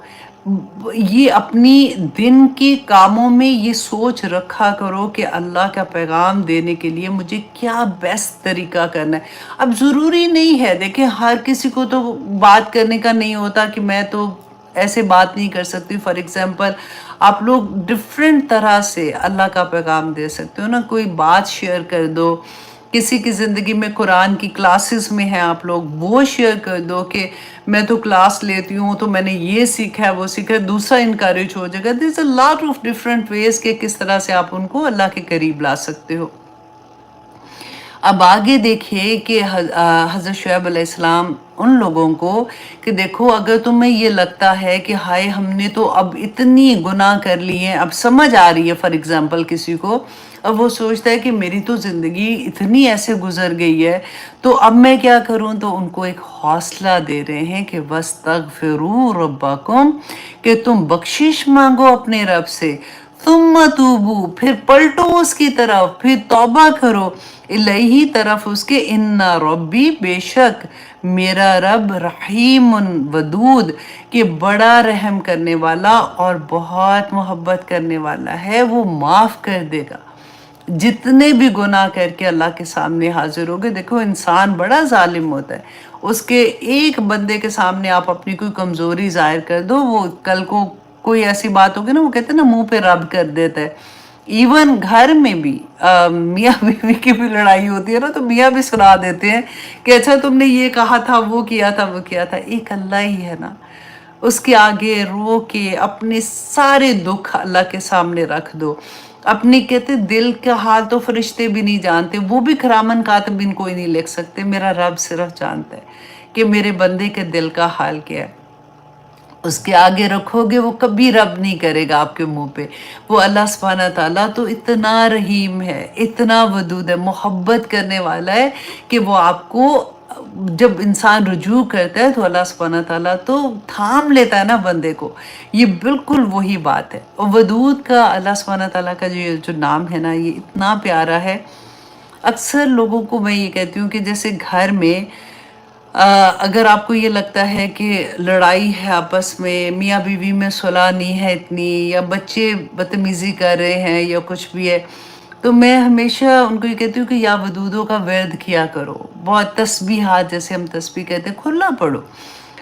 یہ اپنی دن کے کاموں میں یہ سوچ رکھا کرو کہ اللہ کا پیغام دینے کے لیے مجھے کیا بیسٹ طریقہ کرنا ہے. اب ضروری نہیں ہے، دیکھیں ہر کسی کو تو بات کرنے کا نہیں ہوتا کہ میں تو ایسے بات نہیں کر سکتی. فار ایگزامپل آپ لوگ ڈفرینٹ طرح سے اللہ کا پیغام دے سکتے ہو نا. کوئی بات شیئر کر دو، کسی کی زندگی میں قرآن کی کلاسز میں ہیں آپ لوگ، وہ شیئر کر دو کہ میں تو کلاس لیتی ہوں تو میں نے یہ سیکھا ہے وہ سیکھا ہے، دوسرا انکریج ہو جائے گا. دیر از اے لاٹ آف ڈفرینٹ ویز کہ کس طرح سے آپ ان کو اللہ کے قریب لا سکتے ہو. اب آگے دیکھیے کہ حضرت شعیب علیہ السلام ان لوگوں کو کہ دیکھو اگر تمہیں یہ لگتا ہے کہ ہائے ہم نے تو اب اتنی گناہ کر لی ہیں، اب سمجھ آ رہی ہے فار ایگزامپل کسی کو، اب وہ سوچتا ہے کہ میری تو زندگی اتنی ایسے گزر گئی ہے تو اب میں کیا کروں، تو ان کو ایک حوصلہ دے رہے ہیں کہ وَاسْتَغْفِرُوا رَبَّكُمْ، کہ تم بخشش مانگو اپنے رب سے، ثم توبو پھر پلٹو اس کی طرف، پھر توبہ کرو، الہی طرف اس کے، انا ربی بے شک میرا رب رحیم ودود کہ بڑا رحم کرنے والا اور بہت محبت کرنے والا ہے، وہ معاف کر دے گا جتنے بھی گناہ کر کے اللہ کے سامنے حاضر ہوگے۔ دیکھو انسان بڑا ظالم ہوتا ہے، اس کے ایک بندے کے سامنے آپ اپنی کوئی کمزوری ظاہر کر دو، وہ کل کو کوئی ایسی بات ہوگی نا، وہ کہتے ہیں نا منہ پہ رب کر دیتا ہے۔ ایون گھر میں بھی میاں بیوی کی بھی لڑائی ہوتی ہے نا، تو میاں بھی سنا دیتے ہیں کہ اچھا تم نے یہ کہا تھا، وہ کیا تھا، وہ کیا تھا۔ ایک اللہ ہی ہے نا، اس کے آگے رو کے اپنے سارے دکھ اللہ کے سامنے رکھ دو۔ اپنی کہتے دل کا حال تو فرشتے بھی نہیں جانتے، وہ بھی کرامن کاتبین کوئی نہیں لکھ سکتے، میرا رب صرف جانتا ہے کہ میرے بندے کے دل کا حال کیا ہے۔ اس کے آگے رکھو گے، وہ کبھی رب نہیں کرے گا آپ کے منہ پہ۔ وہ اللہ سبحانہ تعالیٰ تو اتنا رحیم ہے، اتنا ودود ہے، محبت کرنے والا ہے کہ وہ آپ کو جب انسان رجوع کرتا ہے تو اللہ سبحانہ تعالیٰ تو تھام لیتا ہے نا بندے کو۔ یہ بالکل وہی بات ہے۔ اور ودود کا اللہ سبحانہ تعالیٰ کا جو نام ہے نا، یہ اتنا پیارا ہے۔ اکثر لوگوں کو میں یہ کہتی ہوں کہ جیسے گھر میں اگر آپ کو یہ لگتا ہے کہ لڑائی ہے آپس میں، میاں بیوی میں صلح نہیں ہے اتنی، یا بچے بدتمیزی کر رہے ہیں یا کچھ بھی ہے، تو میں ہمیشہ ان کو یہ کہتی ہوں کہ یا ودودوں کا ورد کیا کرو، بہت تسبیحات جیسے ہم تسبیح کہتے ہیں کھلا پڑھو،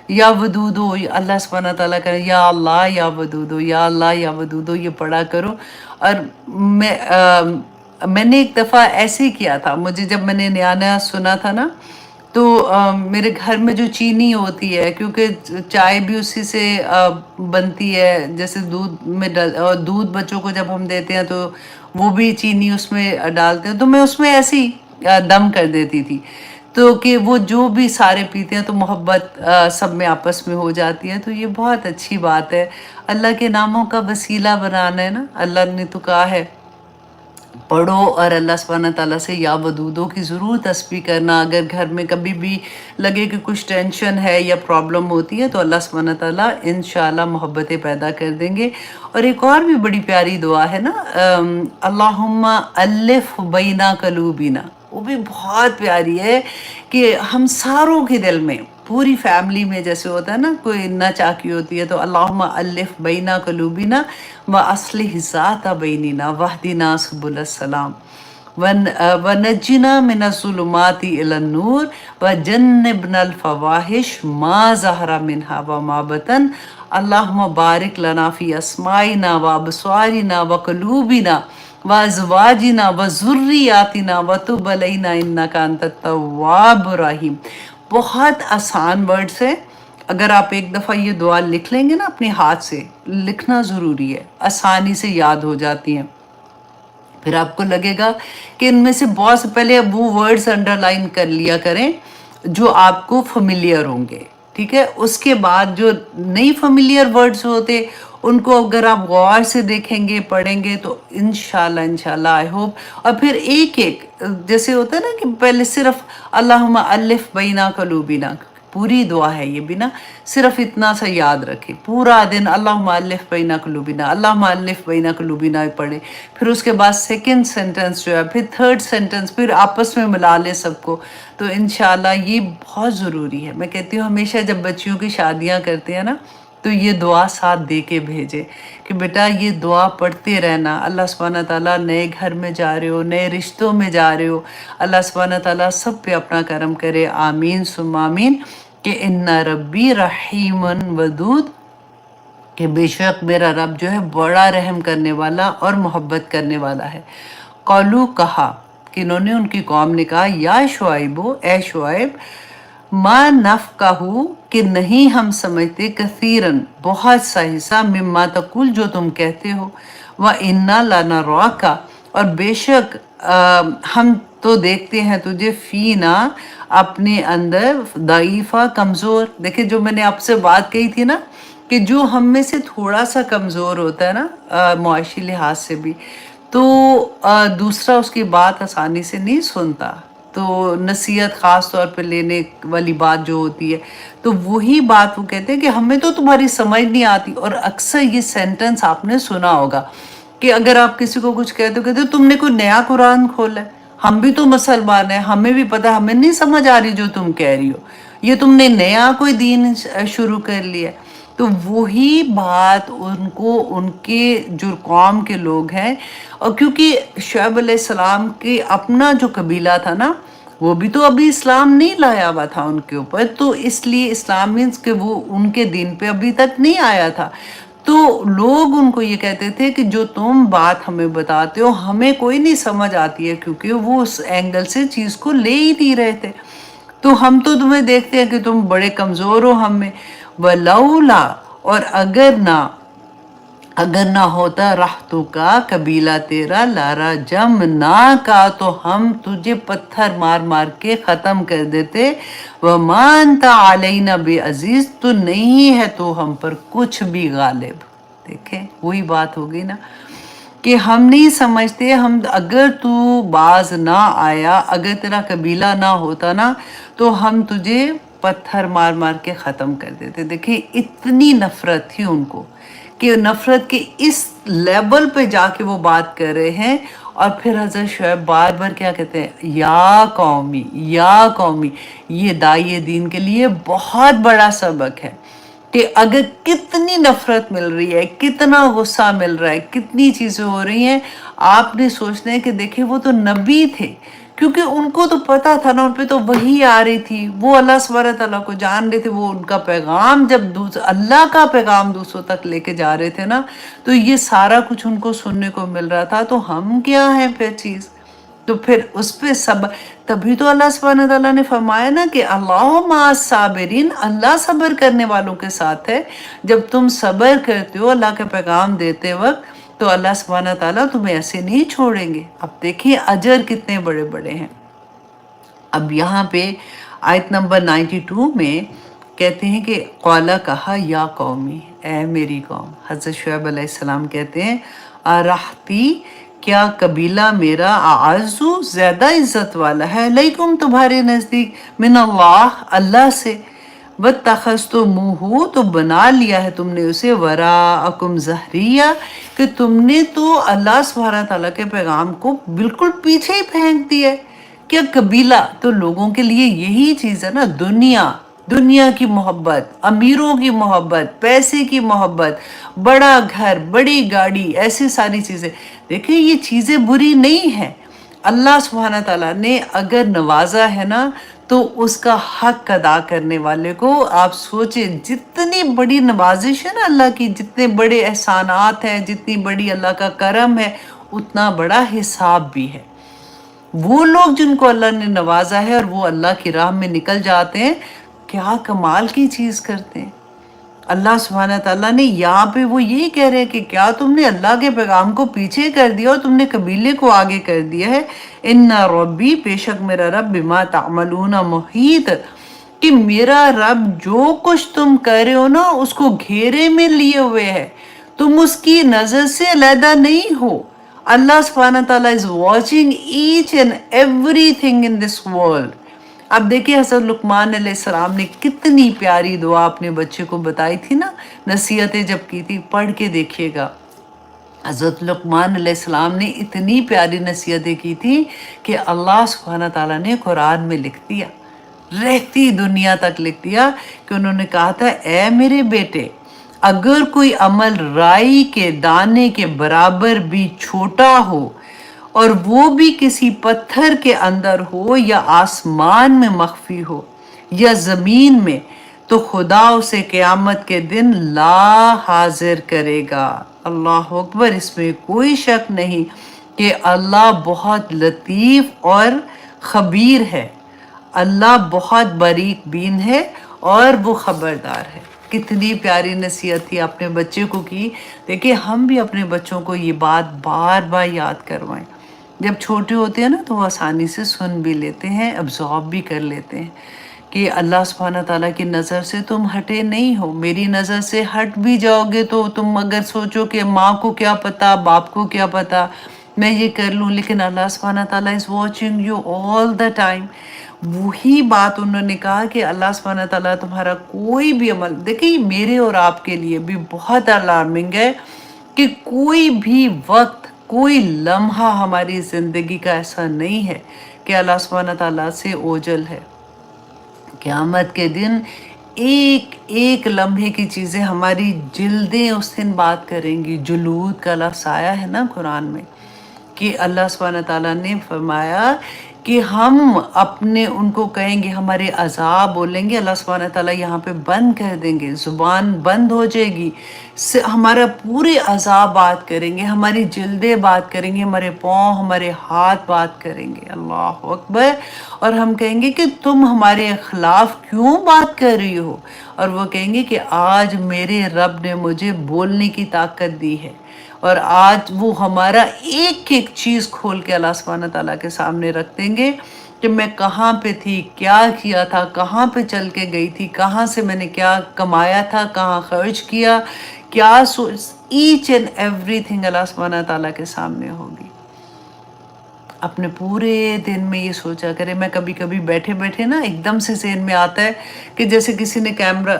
یا ودودو، اللہ سبحانہ تعالیٰ کا یا اللہ یا ودودو، یا اللہ یا ودودو، یہ پڑھا کرو۔ اور میں نے ایک دفعہ ایسے ہی کیا تھا، مجھے جب میں نے نیا نیا سنا تھا نا، تو میرے گھر میں جو چینی ہوتی ہے، کیونکہ چائے بھی اسی سے بنتی ہے، جیسے دودھ میں دودھ بچوں کو جب ہم دیتے ہیں تو وہ بھی چینی اس میں ڈالتے ہیں، تو میں اس میں ایسے ہی دم کر دیتی تھی، تو کہ وہ جو بھی سارے پیتے ہیں تو محبت سب میں آپس میں ہو جاتی ہے۔ تو یہ بہت اچھی بات ہے، اللہ کے ناموں کا وسیلہ بنانا ہے نا، اللہ نے تو کہا ہے پڑھو، اور اللہ سبحانہ تعالیٰ سے یا ودودوں کی ضرور تسبیح کرنا۔ اگر گھر میں کبھی بھی لگے کہ کچھ ٹینشن ہے یا پرابلم ہوتی ہے تو اللہ سبحانہ تعالیٰ انشاءاللہ محبتیں پیدا کر دیں گے۔ اور ایک اور بھی بڑی پیاری دعا ہے نا، اللہم الف بین قلوبنا، وہ بھی بہت پیاری ہے کہ ہم ساروں کے دل میں، پوری فیملی میں جیسے ہوتا ہے نا، کوئی نہ چاکی ہوتی ہے تو اللہم الف بین قلوبنا واصلح ذات بیننا واہدنا سبل السلام ونجنا من الظلمات الی النور وجنبنا الفواحش ما ظہر منها وما بطن اللہم بارک لنا فی اسمائنا وابصارنا وقلوبنا وازواجنا وذریاتنا وتب علینا انک انت التواب الرحیم۔ بہت آسان ورڈز ہے، اگر آپ ایک دفعہ یہ دعا لکھ لیں گے نا اپنے ہاتھ سے، لکھنا ضروری ہے، آسانی سے یاد ہو جاتی ہیں۔ پھر آپ کو لگے گا کہ ان میں سے بہت سے پہلے وہ ورڈز انڈر لائن کر لیا کریں جو آپ کو فیملیئر ہوں گے، ٹھیک ہے؟ اس کے بعد جو نہیں فیملیئر ورڈز ہوتے ان کو اگر آپ غور سے دیکھیں گے، پڑھیں گے تو انشاءاللہ آئی ہوپ۔ اور پھر ایک ایک جیسے ہوتا ہے نا کہ پہلے صرف اللہم الف بینا قلوبنا، پوری دعا ہے یہ بھی نا، صرف اتنا سا یاد رکھیں، پورا دن اللہم الف بین قلوبنا، اللہم الف بین قلوبنا پڑھیں، پھر اس کے بعد سیکنڈ سینٹنس جو ہے، پھر تھرڈ سینٹنس، پھر آپس میں ملا لیں سب کو، تو انشاءاللہ یہ بہت ضروری ہے۔ میں کہتی ہوں ہمیشہ جب بچیوں کی شادیاں کرتے ہیں نا تو یہ دعا ساتھ دے کے بھیجیں کہ بیٹا یہ دعا پڑھتے رہنا، اللہ سبحانہ تعالیٰ نئے گھر میں جا رہے ہو، نئے رشتوں میں جا رہے ہو، اللہ سبحانہ تعالیٰ سب پہ اپنا کرم کرے، آمین ثم آمین۔ کہ ان ربی رحیم ودود، کہ بے شک میرا رب جو ہے بڑا رحم کرنے والا اور محبت کرنے والا ہے۔ قولو کہا کہ انہوں نے، ان کی قوم نے کہا، یا شعیبو، اے شعیب، ما نفقہو کہ نہیں ہم سمجھتے، کثیرن بہت سا حصہ، مما تقول جو تم کہتے ہو، وَإِنَّا لَنَرَاكَ اور بے شک ہم تو دیکھتے ہیں تجھے، فینا اپنے اندر، ضعیفہ کمزور۔ دیکھیں جو میں نے آپ سے بات کہی تھی نا کہ جو ہم میں سے تھوڑا سا کمزور ہوتا ہے نا معاشی لحاظ سے بھی، تو دوسرا اس کی بات آسانی سے نہیں سنتا، تو نصیحت خاص طور پہ لینے والی بات جو ہوتی ہے، تو وہی بات وہ کہتے ہیں کہ ہمیں تو تمہاری سمجھ نہیں آتی۔ اور اکثر یہ سینٹنس آپ نے سنا ہوگا کہ اگر آپ کسی کو کچھ کہتے ہو تم نے کوئی نیا قرآن کھولا ہے، ہم بھی تو مسلمان ہیں، ہمیں بھی پتہ، ہمیں نہیں سمجھ آ رہی جو تم کہہ رہی ہو، یہ تم نے نیا کوئی دین شروع کر لیا۔ تو وہی بات ان کو، ان کے جو قوم کے لوگ ہیں، اور کیونکہ شعیب علیہ السلام کے اپنا جو قبیلہ تھا نا، وہ بھی تو ابھی اسلام نہیں لایا ہوا تھا ان کے اوپر، تو اس لیے اسلام مینس کہ وہ ان کے دین پہ ابھی تک نہیں آیا تھا، تو لوگ ان کو یہ کہتے تھے کہ جو تم بات ہمیں بتاتے ہو ہمیں کوئی نہیں سمجھ آتی ہے، کیونکہ وہ اس اینگل سے چیز کو لے ہی نہیں رہے تھے۔ تو ہم تو تمہیں دیکھتے ہیں کہ تم بڑے کمزور ہو ہم میں، وَلَوْلَا، اور اگر نہ ہوتا رہتو کا قبیلہ تیرا، لارا جم نہ کا، تو ہم تجھے پتھر مار مار کے ختم کر دیتے، وَمَا أَنْتَ عَلَيْنَا بِعَزِيزٍ، تو نہیں ہے تو ہم پر کچھ بھی غالب۔ دیکھیں وہی بات ہوگی نا کہ ہم نہیں سمجھتے، ہم اگر تو باز نہ آیا، اگر تیرا قبیلہ نہ ہوتا نا، تو ہم تجھے پتھر مار مار کے ختم کر دیتے۔ دیکھیں اتنی نفرت تھی ان کو، کہ نفرت کے اس لیول پہ جا کے وہ بات کر رہے ہیں، اور پھر حضرت شعیب بار بار کیا کہتے ہیں، یا قومی، یا قومی۔ یہ داعی دین کے لیے بہت بڑا سبق ہے کہ اگر کتنی نفرت مل رہی ہے، کتنا غصہ مل رہا ہے، کتنی چیزیں ہو رہی ہیں، آپ نے سوچنا ہے کہ دیکھیں وہ تو نبی تھے، کیونکہ ان کو تو پتا تھا نا، ان پہ تو وحی آ رہی تھی، وہ اللہ سبحانہ تعالیٰ کو جان رہے تھے، وہ ان کا پیغام جب اللہ کا پیغام دوسروں تک لے کے جا رہے تھے نا، تو یہ سارا کچھ ان کو سننے کو مل رہا تھا، تو ہم کیا ہیں پھر چیز، تو پھر اس پہ تبھی تو اللہ سبحانہ تعالیٰ نے فرمایا نا کہ اللہ مع الصابرین، اللہ صبر کرنے والوں کے ساتھ ہے۔ جب تم صبر کرتے ہو اللہ کا پیغام دیتے وقت، تو اللہ سبحانہ تعالیٰ تمہیں ایسے نہیں چھوڑیں گے۔ اب دیکھیں اجر کتنے بڑے بڑے ہیں۔ اب یہاں پہ آیت نمبر 92 میں کہتے ہیں کہ قالا، کہا، یا قومی، اے میری قوم۔ حضرت شعیب علیہ السلام کہتے ہیں ارحتی، کیا قبیلہ میرا، اعزو، زیادہ عزت والا ہے، علیکم، تمہارے نزدیک، من اللہ، اللہ سے، واتخذتموہ، تو بنا لیا ہے تم نے اسے، وراءکم ظہریہ، کہ تم نے تو اللہ سبحانہ تعالیٰ کے پیغام کو بالکل پیچھے ہی پھینک دیا ہے۔ کیا قبیلہ تو لوگوں کے لیے یہی چیز ہے نا، دنیا کی محبت، امیروں کی محبت، پیسے کی محبت، بڑا گھر، بڑی گاڑی، ایسی ساری چیزیں۔ دیکھیں یہ چیزیں بری نہیں ہیں، اللہ سبحانہ تعالیٰ نے اگر نوازا ہے نا، تو اس کا حق ادا کرنے والے کو، آپ سوچیں جتنی بڑی نوازش ہے نا اللہ کی، جتنے بڑے احسانات ہیں، جتنی بڑی اللہ کا کرم ہے، اتنا بڑا حساب بھی ہے۔ وہ لوگ جن کو اللہ نے نوازا ہے اور وہ اللہ کی راہ میں نکل جاتے ہیں، کیا کمال کی چیز کرتے ہیں۔ اللہ سبحانہ تعالیٰ نے یہاں پہ وہ یہی کہہ رہے ہیں کہ کیا تم نے اللہ کے پیغام کو پیچھے کر دیا اور تم نے قبیلے کو آگے کر دیا ہے۔ ان ربی، بے شک میرا رب، بما تعملون محیط، کہ میرا رب جو کچھ تم کر رہے ہو نا اس کو گھیرے میں لیے ہوئے ہے، تم اس کی نظر سے علیحدہ نہیں ہو۔ اللہ سبحانہ تعالیٰ is watching each and everything in this world۔ اب دیکھیں حضرت لقمان علیہ السلام نے کتنی پیاری دعا اپنے بچے کو بتائی تھی نا، نصیحتیں جب کی تھی، پڑھ کے دیکھیے گا۔ حضرت لقمان علیہ السلام نے اتنی پیاری نصیحتیں کی تھی کہ اللہ سبحانہ تعالیٰ نے قرآن میں لکھ دیا، رہتی دنیا تک لکھ دیا، کہ انہوں نے کہا تھا اے میرے بیٹے، اگر کوئی عمل رائی کے دانے کے برابر بھی چھوٹا ہو، اور وہ بھی کسی پتھر کے اندر ہو، یا آسمان میں مخفی ہو، یا زمین میں، تو خدا اسے قیامت کے دن لا حاضر کرے گا۔ اللہ اکبر، اس میں کوئی شک نہیں کہ اللہ بہت لطیف اور خبیر ہے، اللہ بہت باریک بین ہے اور وہ خبردار ہے۔ کتنی پیاری نصیحت تھی اپنے بچے کو کی۔ دیکھیں ہم بھی اپنے بچوں کو یہ بات بار بار یاد کروائیں۔ جب چھوٹے ہوتے ہیں نا تو وہ آسانی سے سن بھی لیتے ہیں، ابزارب بھی کر لیتے ہیں کہ اللہ سبحانہ تعالیٰ کی نظر سے تم ہٹے نہیں ہو، میری نظر سے ہٹ بھی جاؤ گے تو تم اگر سوچو کہ ماں کو کیا پتا، باپ کو کیا پتا، میں یہ کر لوں، لیکن اللہ سبحانہ تعالیٰ is watching you all the time۔ وہی بات انہوں نے کہا کہ اللہ سبحانہ تعالیٰ تمہارا کوئی بھی عمل، دیکھیں میرے اور آپ کے لیے بھی بہت الارمنگ ہے کہ کوئی بھی وقت کوئی لمحہ ہماری زندگی کا ایسا نہیں ہے کہ اللہ سبحانہ تعالیٰ سے اوجل ہے۔ قیامت کے دن ایک ایک لمحے کی چیزیں ہماری جلدیں اس دن بات کریں گی۔ جلود کا لفظ آیا ہے نا قرآن میں، کہ اللہ سبحانہ تعالیٰ نے فرمایا کہ ہم اپنے ان کو کہیں گے، ہمارے عذاب بولیں گے، اللہ سبحانہ تعالیٰ یہاں پہ بند کر دیں گے، زبان بند ہو جائے گی، ہمارا پورے عذاب بات کریں گے، ہماری جلدیں بات کریں گے، ہمارے پاؤں ہمارے ہاتھ بات کریں گے۔ اللہ اکبر۔ اور ہم کہیں گے کہ تم ہمارے خلاف کیوں بات کر رہی ہو؟ اور وہ کہیں گے کہ آج میرے رب نے مجھے بولنے کی طاقت دی ہے، اور آج وہ ہمارا ایک ایک چیز کھول کے اللہ سبحانہ تعالیٰ کے سامنے رکھ دیں گے کہ میں کہاں پہ تھی، کیا کیا تھا، کہاں پہ چل کے گئی تھی، کہاں سے میں نے کیا کمایا تھا، کہاں خرچ کیا، کیا ایچ اینڈ ایوری تھنگ اللہ سبحانہ تعالیٰ کے سامنے ہوگی۔ اپنے پورے دن میں یہ سوچا کرے۔ میں کبھی کبھی بیٹھے بیٹھے نا ایک دم سے ذہن میں آتا ہے کہ جیسے کسی نے کیمرہ،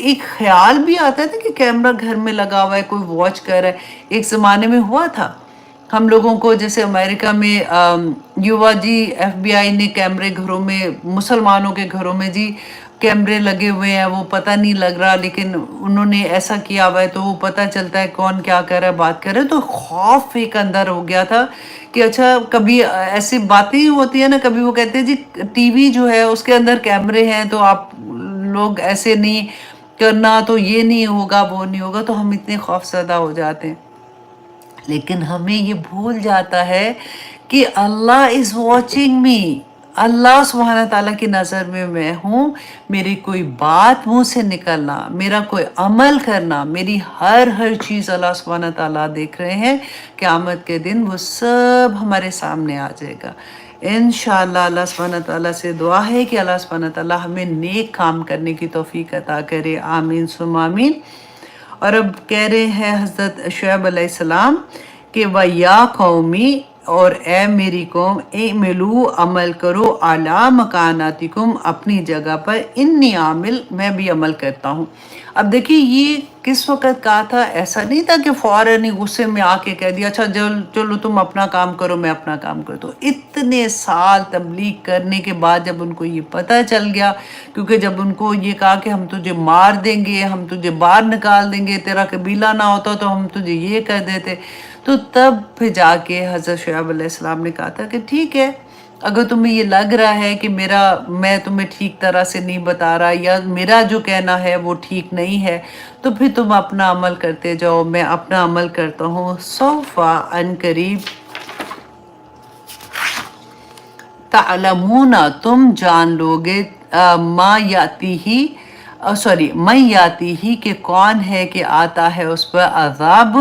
ایک خیال بھی آتا ہے کہ کیمرہ گھر میں لگا ہوا ہے، کوئی واچ کر رہا ہے۔ ایک زمانے میں ہوا تھا ہم لوگوں کو، جیسے امریکہ میں یوا جی ایف بی آئی نے کیمرے گھروں میں، مسلمانوں کے گھروں میں جی کیمرے لگے ہوئے ہیں، وہ پتہ نہیں لگ رہا، لیکن انہوں نے ایسا کیا ہوا ہے تو وہ پتہ چلتا ہے کون کیا کر رہا ہے، بات کر رہا ہے۔ تو خوف ایک اندر ہو گیا تھا کہ اچھا کبھی ایسی باتیں ہوتی ہیں نا، کبھی وہ کہتے ہیں جی ٹی وی جو ہے اس کے اندر کیمرے ہیں تو آپ لوگ ایسے نہیں کرنا، تو یہ نہیں ہوگا وہ نہیں ہوگا، تو ہم اتنے خوف زدہ ہو جاتے ہیں۔ لیکن ہمیں یہ بھول جاتا ہے کہ اللہ از واچنگ می، اللہ سبحانہ تعالیٰ کی نظر میں ہوں۔ میری کوئی بات منہ سے نکلنا، میرا کوئی عمل کرنا، میری ہر چیز اللہ سبحانہ تعالیٰ دیکھ رہے ہیں۔ قیامت کے دن وہ سب ہمارے سامنے آ جائے گا انشاءاللہ۔ اللہ سبحانہ تعالیٰ سے دعا ہے کہ اللہ سبحانہ تعالیٰ ہمیں نیک کام کرنے کی توفیق عطا کرے، آمین ثم آمین۔ اور اب کہہ رہے ہیں حضرت شعیب علیہ السلام کہ وَيَا قَوْمِ، اور اے میری قوم، اعملوا، عمل کرو، عَلَىٰ مَكَانَاتِكُمْ، اپنی جگہ پر، انی عامل، میں بھی عمل کرتا ہوں۔ اب دیکھیے یہ کس وقت کہا تھا؟ ایسا نہیں تھا کہ فوراً ہی غصے میں آ کے کہہ دیا اچھا چلو تم اپنا کام کرو میں اپنا کام کرتا ہوں۔ اتنے سال تبلیغ کرنے کے بعد جب ان کو یہ پتہ چل گیا، کیونکہ جب ان کو یہ کہا کہ ہم تجھے مار دیں گے، ہم تجھے باہر نکال دیں گے، تیرا قبیلہ نہ ہوتا تو ہم تجھے یہ کر دیتے، تو تب پھر جا کے حضرت شعیب علیہ السلام نے کہا تھا کہ ٹھیک ہے، اگر تمہیں یہ لگ رہا ہے کہ میں تمہیں ٹھیک طرح سے نہیں بتا رہا، یا میرا جو کہنا ہے وہ ٹھیک نہیں ہے، تو پھر تم اپنا عمل کرتے جاؤ، میں اپنا عمل کرتا ہوں۔ سوف ان قریب تعلمون، تم جان لوگے، من یاتی ہی، کہ کون ہے کہ آتا ہے اس پر، عذاب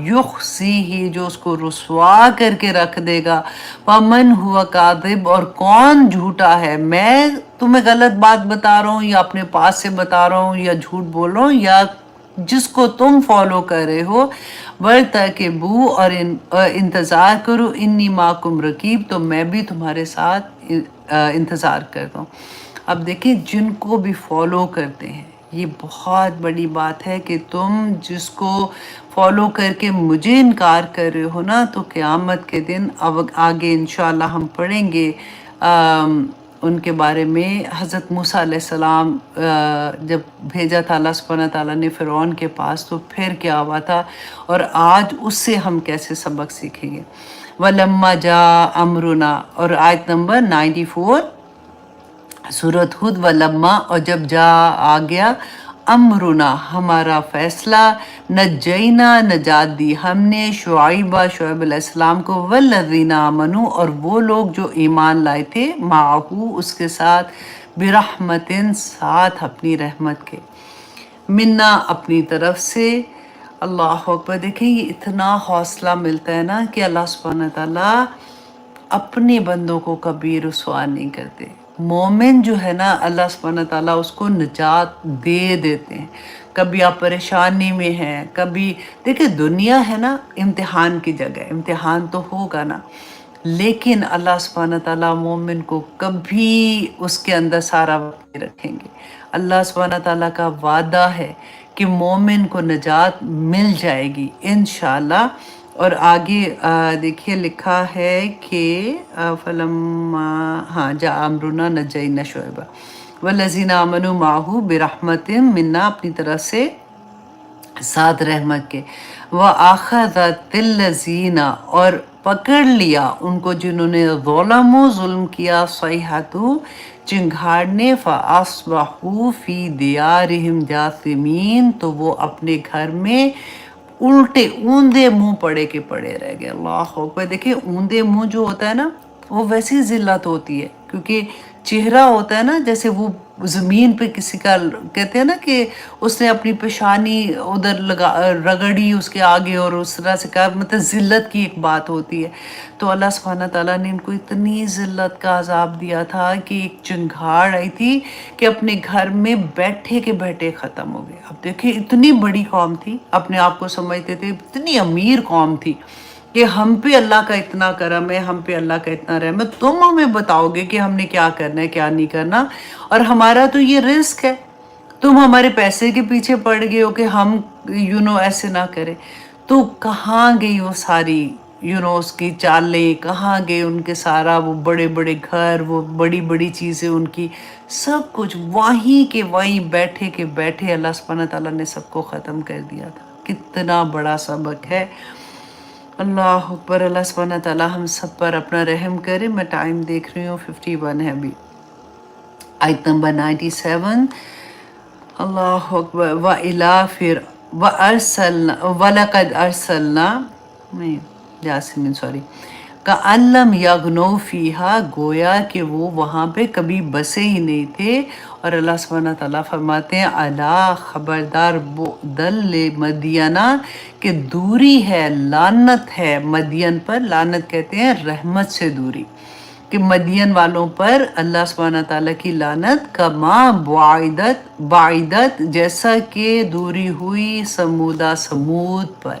یخزیہ، جو اس کو رسوا کر کے رکھ دے گا، ومن ہوا کاذب، اور کون جھوٹا ہے، میں تمہیں غلط بات بتا رہا ہوں یا اپنے پاس سے بتا رہا ہوں یا جھوٹ بول رہا ہوں، یا جس کو تم فالو کر رہے ہو، وَارْتَقِبُوا، اور انتظار کرو، انی معکم رقیب، تو میں بھی تمہارے ساتھ انتظار کرتا ہوں۔ اب دیکھیں جن کو بھی فالو کرتے ہیں، یہ بہت بڑی بات ہے کہ تم جس کو فالو کر کے مجھے انکار کر رہے ہو نا، تو قیامت کے دن اب آگے انشاءاللہ ہم پڑھیں گے ان کے بارے میں۔ حضرت موسیٰ علیہ السلام جب بھیجا تھا اللہ سبحانہ تعالیٰ نے فرعون کے پاس، تو پھر کیا ہوا تھا، اور آج اس سے ہم کیسے سبق سیکھیں گے۔ وَلَمَّا جَاءَ أَمْرُنَا، اور آیت نمبر 94 سورۃ ہود، وَلَمَّا، اور جب آ گیا، امرنا، ہمارا فیصلہ، نجینا، نجات دی ہم نے، شعیب علیہ السلام کو، والذین آمنوا، اور وہ لوگ جو ایمان لائے تھے، معہو، اس کے ساتھ، برحمت، ساتھ اپنی رحمت کے، منا، اپنی طرف سے۔ اللہ اکبر۔ دیکھیں یہ اتنا حوصلہ ملتا ہے نا کہ اللہ سبحانہ تعالیٰ اپنے بندوں کو کبھی رسوا نہیں کرتے۔ مومن جو ہے نا، اللہ سبحانہ تعالیٰ اس کو نجات دے دیتے ہیں۔ کبھی آپ پریشانی میں ہیں، کبھی دیکھیں دنیا ہے نا امتحان کی جگہ، امتحان تو ہوگا نا، لیکن اللہ سبحانہ تعالیٰ مومن کو کبھی اس کے اندر سارا وقت نہیں رکھیں گے۔ اللہ سبحانہ تعالیٰ کا وعدہ ہے کہ مومن کو نجات مل جائے گی انشاءاللہ۔ اور آگے دیکھیے لکھا ہے کہ ہاں جا امرنا نجینا شعیبہ والذین آمنوا معہ برحمت منا، اپنی طرف سے ساتھ رحمت کے، وَأَخَذَتِ الَّذِينَ، اور پکڑ لیا ان کو جنہوں نے ظلم کیا، صیحۃ چنگھاڑ نے، فَأَصْبَحُوا فِي دِيَارِهِمْ جَاثِمِينَ، تو وہ اپنے گھر میں الٹے اوندے منہ پڑے کے پڑے رہ گئے۔ اللہ اکبر۔ دیکھیں اوندے منہ جو ہوتا ہے نا، وہ ویسی ذلت ہوتی ہے، کیونکہ چہرہ ہوتا ہے نا، جیسے وہ زمین پہ کسی کا کہتے ہیں نا کہ اس نے اپنی پیشانی ادھر رگڑی اس کے آگے اور اس طرح سے کہا، مطلب ذلت کی ایک بات ہوتی ہے۔ تو اللہ سبحانہ تعالیٰ نے ان کو اتنی ذلت کا عذاب دیا تھا کہ ایک چنگھاڑ آئی تھی کہ اپنے گھر میں بیٹھے کے بیٹھے ختم ہو گئے۔ اب دیکھیں اتنی بڑی قوم تھی، اپنے آپ کو سمجھتے تھے اتنی امیر قوم تھی کہ ہم پہ اللہ کا اتنا کرم ہے، ہم پہ اللہ کا اتنا رحم ہے، تم ہمیں بتاؤ گے کہ ہم نے کیا کرنا ہے کیا نہیں کرنا، اور ہمارا تو یہ رزق ہے، تم ہمارے پیسے کے پیچھے پڑ گئے ہو کہ ہم ایسے نہ کریں۔ تو کہاں گئی وہ ساری اس کی چالیں، کہاں گئے ان کے سارا وہ بڑے بڑے گھر، وہ بڑی بڑی چیزیں ان کی، سب کچھ وہیں کے وہیں بیٹھے کے بیٹھے اللہ سبحانہ تعالیٰ نے سب کو ختم کر دیا تھا۔ کتنا بڑا سبق ہے۔ اللہ اکبر۔ اللہ سبحانہ تعالیٰ ہم سب پر اپنا رحم کرے۔ میں ٹائم دیکھ رہی ہوں 51 ہے ابھی۔ آیت نمبر 97۔ اللہ اکبر۔ وَلَقَدْ أَرْسَلْنَا جاسمین سوری کَأَن لَّمْ يَغْنَوْا فِيهَا، گویا کہ وہ وہاں پہ کبھی بسے ہی نہیں تھے۔ اور اللہ سبحانہ تعالیٰ فرماتے ہیں الا، خبردار، بعداً لمدینہ، کہ دوری ہے، لعنت ہے مدین پر۔ لعنت کہتے ہیں رحمت سے دوری، کہ مدین والوں پر اللہ سبحانہ تعالیٰ کی لعنت، کما بعیدت جیسا کہ دوری ہوئی، سمودہ سمود پر۔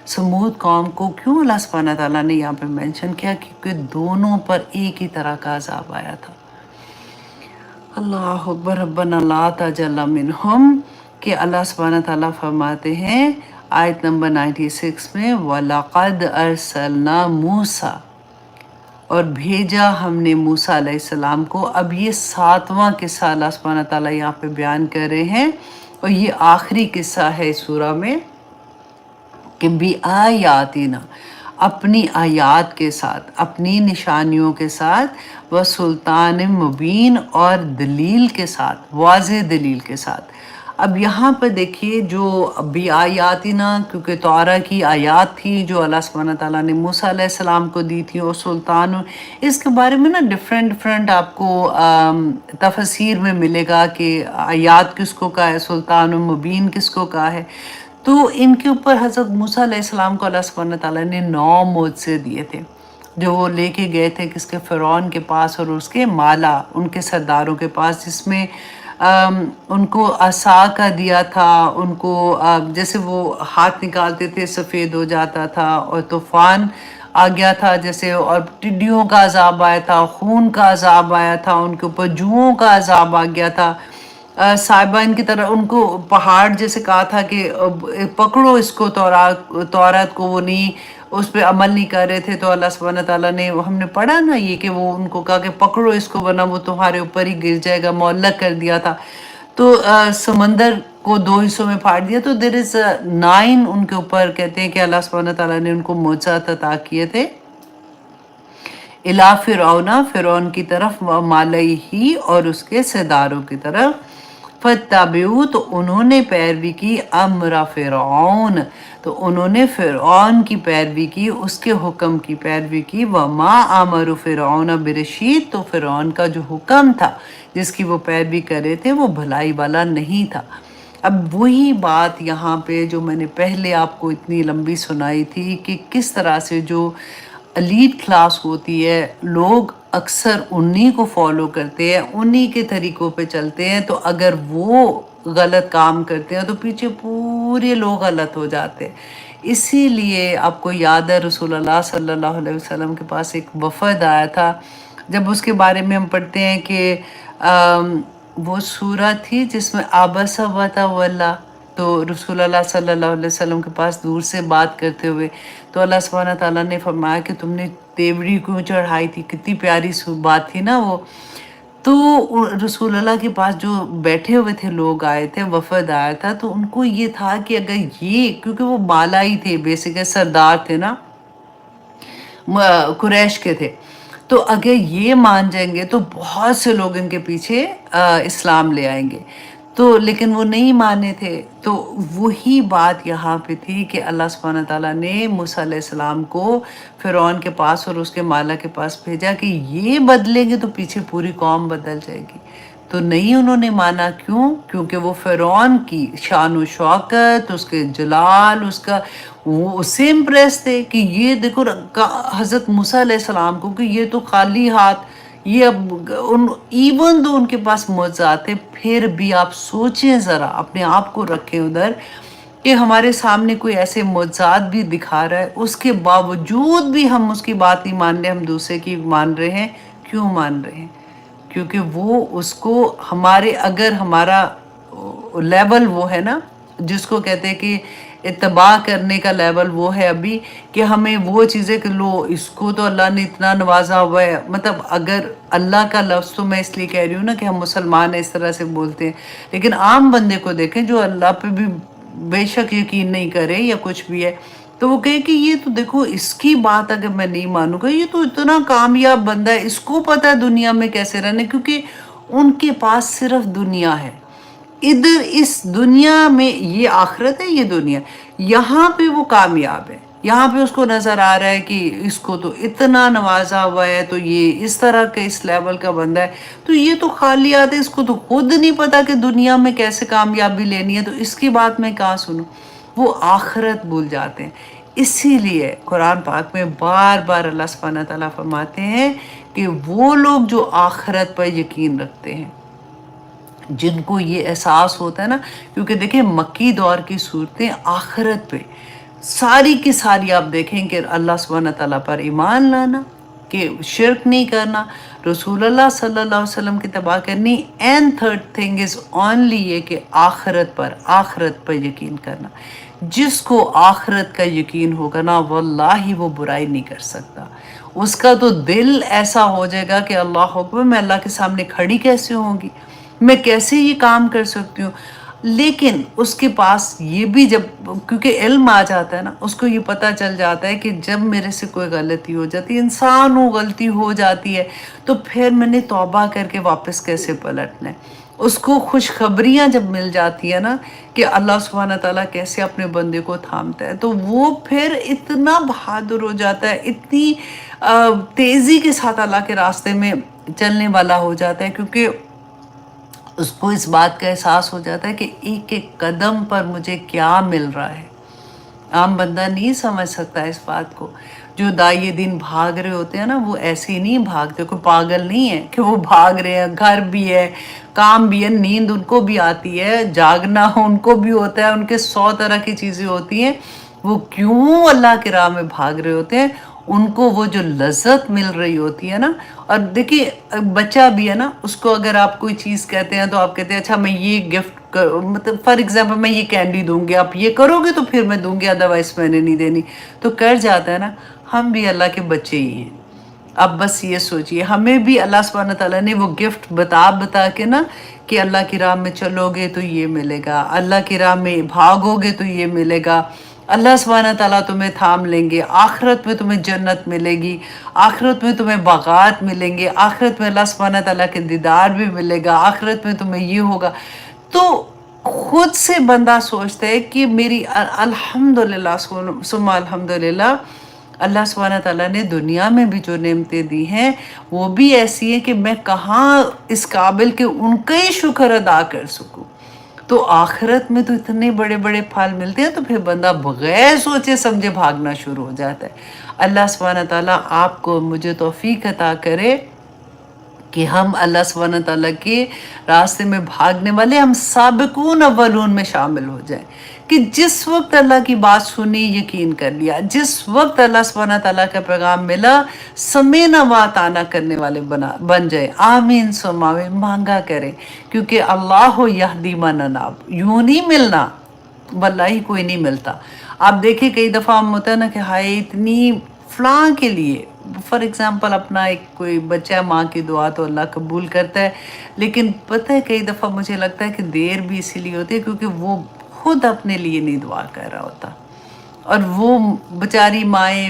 سمود قوم کو کیوں اللہ سبحانہ تعالیٰ نے یہاں پہ مینشن کیا؟ کیونکہ دونوں پر ایک ہی طرح کا عذاب آیا تھا۔ اللہ اکبر۔ ربنا لا تجعلنا منہم، کہ اللہ سبحانہ تعالیٰ فرماتے ہیں آیت نمبر 96 میں وَلَقَدْ أَرْسَلْنَا مُوسَىٰ، اور بھیجا ہم نے موسیٰ علیہ السلام کو۔ اب یہ 7واں قصہ اللہ سبحانہ تعالیٰ یہاں پہ بیان کر رہے ہیں، اور یہ آخری قصہ ہے سورہ میں، کہ بِآیاتِنَا، اپنی آیات کے ساتھ، اپنی نشانیوں کے ساتھ، وَسُلطان مبین، اور دلیل کے ساتھ، واضح دلیل کے ساتھ۔ اب یہاں پہ دیکھیے جو بِآیاتِنَا، کیونکہ توراہ کی آیات تھی جو اللہ سبحانہ تعالیٰ نے موسیٰ علیہ السلام کو دی تھی، اور سلطان، اس کے بارے میں نا ڈفرینٹ آپ کو تفسیر میں ملے گا کہ آیات کس کو کہا ہے، سلطان مبین کس کو کہا ہے۔ تو ان کے اوپر حضرت موسیٰ علیہ السلام کو اللہ سبحانہ تعالیٰ نے 9 معجزے دیے تھے، جو وہ لے کے گئے تھے کس کے، فرعون کے پاس اور اس کے مالا، ان کے سرداروں کے پاس، جس میں ان کو عصا کا دیا تھا، ان کو جیسے وہ ہاتھ نکالتے تھے سفید ہو جاتا تھا، اور طوفان آ گیا تھا جیسے، اور ٹڈیوں کا عذاب آیا تھا، خون کا عذاب آیا تھا ان کے اوپر، جوؤں کا عذاب آ گیا تھا، صاحبان کی طرح ان کو پہاڑ جیسے کہا تھا کہ پکڑو اس کو، تورات کو، وہ نہیں اس پہ عمل نہیں کر رہے تھے، تو اللہ سبحانہ تعالیٰ نے، ہم نے پڑھا نا یہ کہ وہ ان کو کہا کہ پکڑو اس کو ورنہ وہ تمہارے اوپر ہی گر جائے گا، معلق کر دیا تھا۔ تو سمندر کو 2 حصوں میں پھاڑ دیا۔ تو دیر از 9 ان کے اوپر کہتے ہیں کہ اللہ سبحانہ تعالیٰ نے ان کو معجزات عطا کیے تھے، الا فرعون، فرعون کی طرف، ومالئہ، اور اس کے سرداروں کی طرف، فتبعوا، تو انہوں نے پیروی کی، امر فرعون، تو انہوں نے فرعون کی پیروی کی، اس کے حکم کی پیروی کی، وما امر فرعون برشید، تو فرعون کا جو حکم تھا جس کی وہ پیروی کر رہے تھے وہ بھلائی والا نہیں تھا۔ اب وہی بات یہاں پہ جو میں نے پہلے آپ کو اتنی لمبی سنائی تھی، کہ کس طرح سے جو ایلیٹ کلاس ہوتی ہے، لوگ اکثر انہی کو فالو کرتے ہیں، انہی کے طریقوں پہ چلتے ہیں، تو اگر وہ غلط کام کرتے ہیں تو پیچھے پورے لوگ غلط ہو جاتے ہیں۔ اسی لیے آپ کو یاد ہے رسول اللہ صلی اللہ علیہ وسلم کے پاس ایک وفد آیا تھا، جب اس کے بارے میں ہم پڑھتے ہیں کہ وہ سورہ تھی جس میں آبس و تولّیٰ، تو رسول اللہ صلی اللہ علیہ وسلم کے پاس دور سے بات کرتے ہوئے تو اللہ سبحانہ تعالیٰ نے فرمایا کہ تم نے تیوری کیوں چڑھائی تھی، کتنی پیاری بات تھی نا وہ. تو رسول اللہ کے پاس جو بیٹھے ہوئے تھے لوگ آئے تھے، وفد آیا تھا، تو ان کو یہ تھا کہ اگر یہ، کیونکہ وہ بالائی تھے، بیسیکلی سردار تھے نا، قریش کے تھے، تو اگر یہ مان جائیں گے تو بہت سے لوگ ان کے پیچھے اسلام لے آئیں گے. تو لیکن وہ نہیں مانے تھے. تو وہی بات یہاں پہ تھی کہ اللہ سبحانہ تعالیٰ نے موسیٰ علیہ السلام کو فرعون کے پاس اور اس کے مالا کے پاس بھیجا کہ یہ بدلیں گے تو پیچھے پوری قوم بدل جائے گی. تو نہیں انہوں نے مانا. کیوں؟ کیونکہ وہ فرعون کی شان و شوکت، اس کے جلال، اس کا، وہ اس سے امپریس تھے کہ یہ دیکھو حضرت موسیٰ علیہ السلام کو کہ یہ تو خالی ہاتھ، یہ ایون دو ان کے پاس معجزات تھے، پھر بھی آپ سوچیں ذرا، اپنے آپ کو رکھیں ادھر کہ ہمارے سامنے کوئی ایسے معجزات بھی دکھا رہا ہے، اس کے باوجود بھی ہم اس کی بات نہیں مان رہے، ہم دوسرے کی مان رہے ہیں. کیوں مان رہے ہیں؟ کیونکہ وہ اس کو ہمارے، اگر ہمارا لیول وہ ہے نا جس کو کہتے ہیں کہ اتباع کرنے کا لیول وہ ہے ابھی، کہ ہمیں وہ چیزیں کہ لو اس کو تو اللہ نے اتنا نوازا ہوا ہے. مطلب اگر اللہ کا لفظ تو میں اس لیے کہہ رہی ہوں نا کہ ہم مسلمان اس طرح سے بولتے ہیں، لیکن عام بندے کو دیکھیں جو اللہ پہ بھی بے شک یقین نہیں کرے یا کچھ بھی ہے، تو وہ کہے کہ یہ تو دیکھو اس کی بات اگر میں نہیں مانوں گا، یہ تو اتنا کامیاب بندہ ہے، اس کو پتہ ہے دنیا میں کیسے رہنے، کیونکہ ان کے پاس صرف دنیا ہے. ادھر اس دنیا میں یہ آخرت ہے، یہ دنیا، یہاں پہ وہ کامیاب ہے، یہاں پہ اس کو نظر آ رہا ہے کہ اس کو تو اتنا نوازا ہوا ہے، تو یہ اس طرح کے اس لیول کا بندہ ہے، تو یہ تو خالی آتے، اس کو تو خود نہیں پتا کہ دنیا میں کیسے کامیابی لینی ہے، تو اس کی بات میں کہاں سنوں. وہ آخرت بھول جاتے ہیں. اسی لیے قرآن پاک میں بار بار اللہ سبحانہ تعالیٰ فرماتے ہیں کہ وہ لوگ جو آخرت پر یقین رکھتے ہیں، جن کو یہ احساس ہوتا ہے نا، کیونکہ دیکھیں مکی دور کی صورتیں آخرت پہ ساری کی ساری آپ دیکھیں کہ اللہ سبحانہ تعالیٰ پر ایمان لانا، کہ شرک نہیں کرنا، رسول اللہ صلی اللہ علیہ وسلم کی اتباع کرنی، and third thing is only یہ کہ آخرت پر یقین کرنا. جس کو آخرت کا یقین ہوگا نا، واللہ وہ برائی نہیں کر سکتا. اس کا تو دل ایسا ہو جائے گا کہ اللہ اکبر، میں اللہ کے سامنے کھڑی کیسے ہوں گی، میں کیسے یہ کام کر سکتی ہوں. لیکن اس کے پاس یہ بھی، جب کیونکہ علم آ جاتا ہے نا، اس کو یہ پتہ چل جاتا ہے کہ جب میرے سے کوئی غلطی ہو جاتی ہے، انسان ہو، غلطی ہو جاتی ہے، تو پھر میں نے توبہ کر کے واپس کیسے پلٹنا ہے. اس کو خوشخبریاں جب مل جاتی ہے نا کہ اللہ سبحانہ تعالیٰ کیسے اپنے بندے کو تھامتا ہے، تو وہ پھر اتنا بہادر ہو جاتا ہے، اتنی تیزی کے ساتھ اللہ کے راستے میں چلنے والا ہو جاتا ہے، کیونکہ اس کو اس بات کا احساس ہو جاتا ہے کہ ایک ایک قدم پر مجھے کیا مل رہا ہے. عام بندہ نہیں سمجھ سکتا اس بات کو. جو دائیں دن بھاگ رہے ہوتے ہیں نا، وہ ایسے ہی نہیں بھاگتے، کوئی پاگل نہیں ہے کہ وہ بھاگ رہے ہیں، گھر بھی ہے، کام بھی ہے، نیند ان کو بھی آتی ہے، جاگنا ان کو بھی ہوتا ہے، ان کے 100 طرح کی چیزیں ہوتی ہیں. وہ کیوں اللہ کی راہ میں بھاگ رہے ہوتے ہیں؟ ان کو وہ جو لذت مل رہی ہوتی ہے نا. اور دیکھیے بچہ بھی ہے نا، اس کو اگر آپ کوئی چیز کہتے ہیں تو آپ کہتے ہیں اچھا میں یہ گفٹ، مطلب فار ایگزامپل میں یہ کینڈی دوں گی، آپ یہ کرو گے تو پھر میں دوں گی، ادروائز میں نے نہیں دینی. تو کر جاتا ہے نا. ہم بھی اللہ کے بچے ہی ہیں. اب بس یہ سوچئے، ہمیں بھی اللہ سبحانہ تعالیٰ نے وہ گفٹ بتا کے نا کہ اللہ کی راہ میں چلو گے تو یہ ملے گا، اللہ کی راہ میں بھاگو گے تو یہ ملے گا، اللہ سبحانہ تعالیٰ تمہیں تھام لیں گے، آخرت میں تمہیں جنت ملے گی، آخرت میں تمہیں باغات ملیں گے، آخرت میں اللہ سبحانہ تعالیٰ کے دیدار بھی ملے گا، آخرت میں تمہیں یہ ہوگا. تو خود سے بندہ سوچتا ہے کہ میری الحمدللہ ثم الحمدللہ، اللہ سبحانہ تعالیٰ نے دنیا میں بھی جو نعمتیں دی ہیں وہ بھی ایسی ہیں کہ میں کہاں اس قابل کہ ان کا ہی شکر ادا کر سکوں. تو آخرت میں تو اتنے بڑے بڑے پھل ملتے ہیں، تو پھر بندہ بغیر سوچے سمجھے بھاگنا شروع ہو جاتا ہے. اللہ سبحانہ تعالیٰ آپ کو مجھے توفیق عطا کرے کہ ہم اللہ سبحانہ تعالیٰ کے راستے میں بھاگنے والے، ہم سابقون اولون میں شامل ہو جائیں، کہ جس وقت اللہ کی بات سنی یقین کر لیا، جس وقت اللہ سبحانہ تعالیٰ کا پیغام ملا سمینا واتانا کرنے والے بن جائیں۔ آمین ثم آمین، مانگا کریں، کیونکہ اللہ یہدی من اناب، یوں نہیں ملنا، واللہ کوئی نہیں ملتا۔ آپ دیکھیں کئی دفعہ ہم ہوتا ہے نا کہ ہائے اتنی فلاں کے لیے، فار ایگزامپل اپنا ایک کوئی بچہ، ماں کی دعا تو اللہ قبول کرتا ہے، لیکن پتہ ہے کئی دفعہ مجھے لگتا ہے کہ دیر بھی اسی لیے ہوتی ہے کیونکہ وہ خود اپنے لیے نہیں دعا کر رہا ہوتا، اور وہ بیچاری مائیں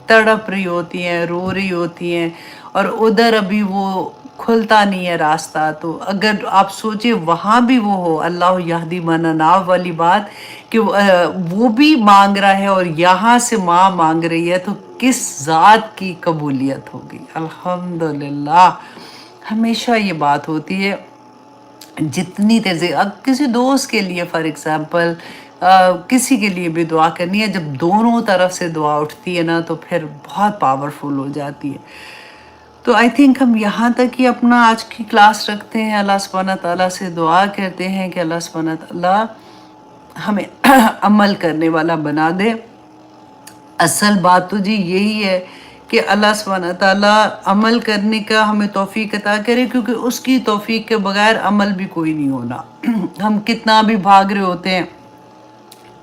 تڑپ رہی ہوتی ہیں، رو رہی ہوتی ہیں، اور ادھر ابھی وہ کھلتا نہیں ہے راستہ۔ تو اگر آپ سوچیں وہاں بھی وہ ہو اللہ یہدی من اناب والی بات، کہ وہ بھی مانگ رہا ہے اور یہاں سے ماں مانگ رہی ہے، تو کس ذات کی قبولیت ہوگی۔ الحمدللہ ہمیشہ یہ بات ہوتی ہے، جتنی تیزی اب کسی دوست کے لیے فار ایگزامپل کسی کے لیے بھی دعا کرنی ہے، جب دونوں طرف سے دعا اٹھتی ہے نا تو پھر بہت پاورفل ہو جاتی ہے۔ تو آئی تھنک ہم یہاں تک ہی اپنا آج کی کلاس رکھتے ہیں، اللہ سبحانہ تعالیٰ سے دعا کرتے ہیں کہ اللہ سبحانہ تعالیٰ ہمیں عمل کرنے والا بنا دے۔ اصل بات تو جی یہی ہے کہ اللہ سبحانہ تعالیٰ عمل کرنے کا ہمیں توفیق عطا کرے، کیونکہ اس کی توفیق کے بغیر عمل بھی کوئی نہیں ہونا۔ ہم کتنا بھی بھاگ رہے ہوتے ہیں،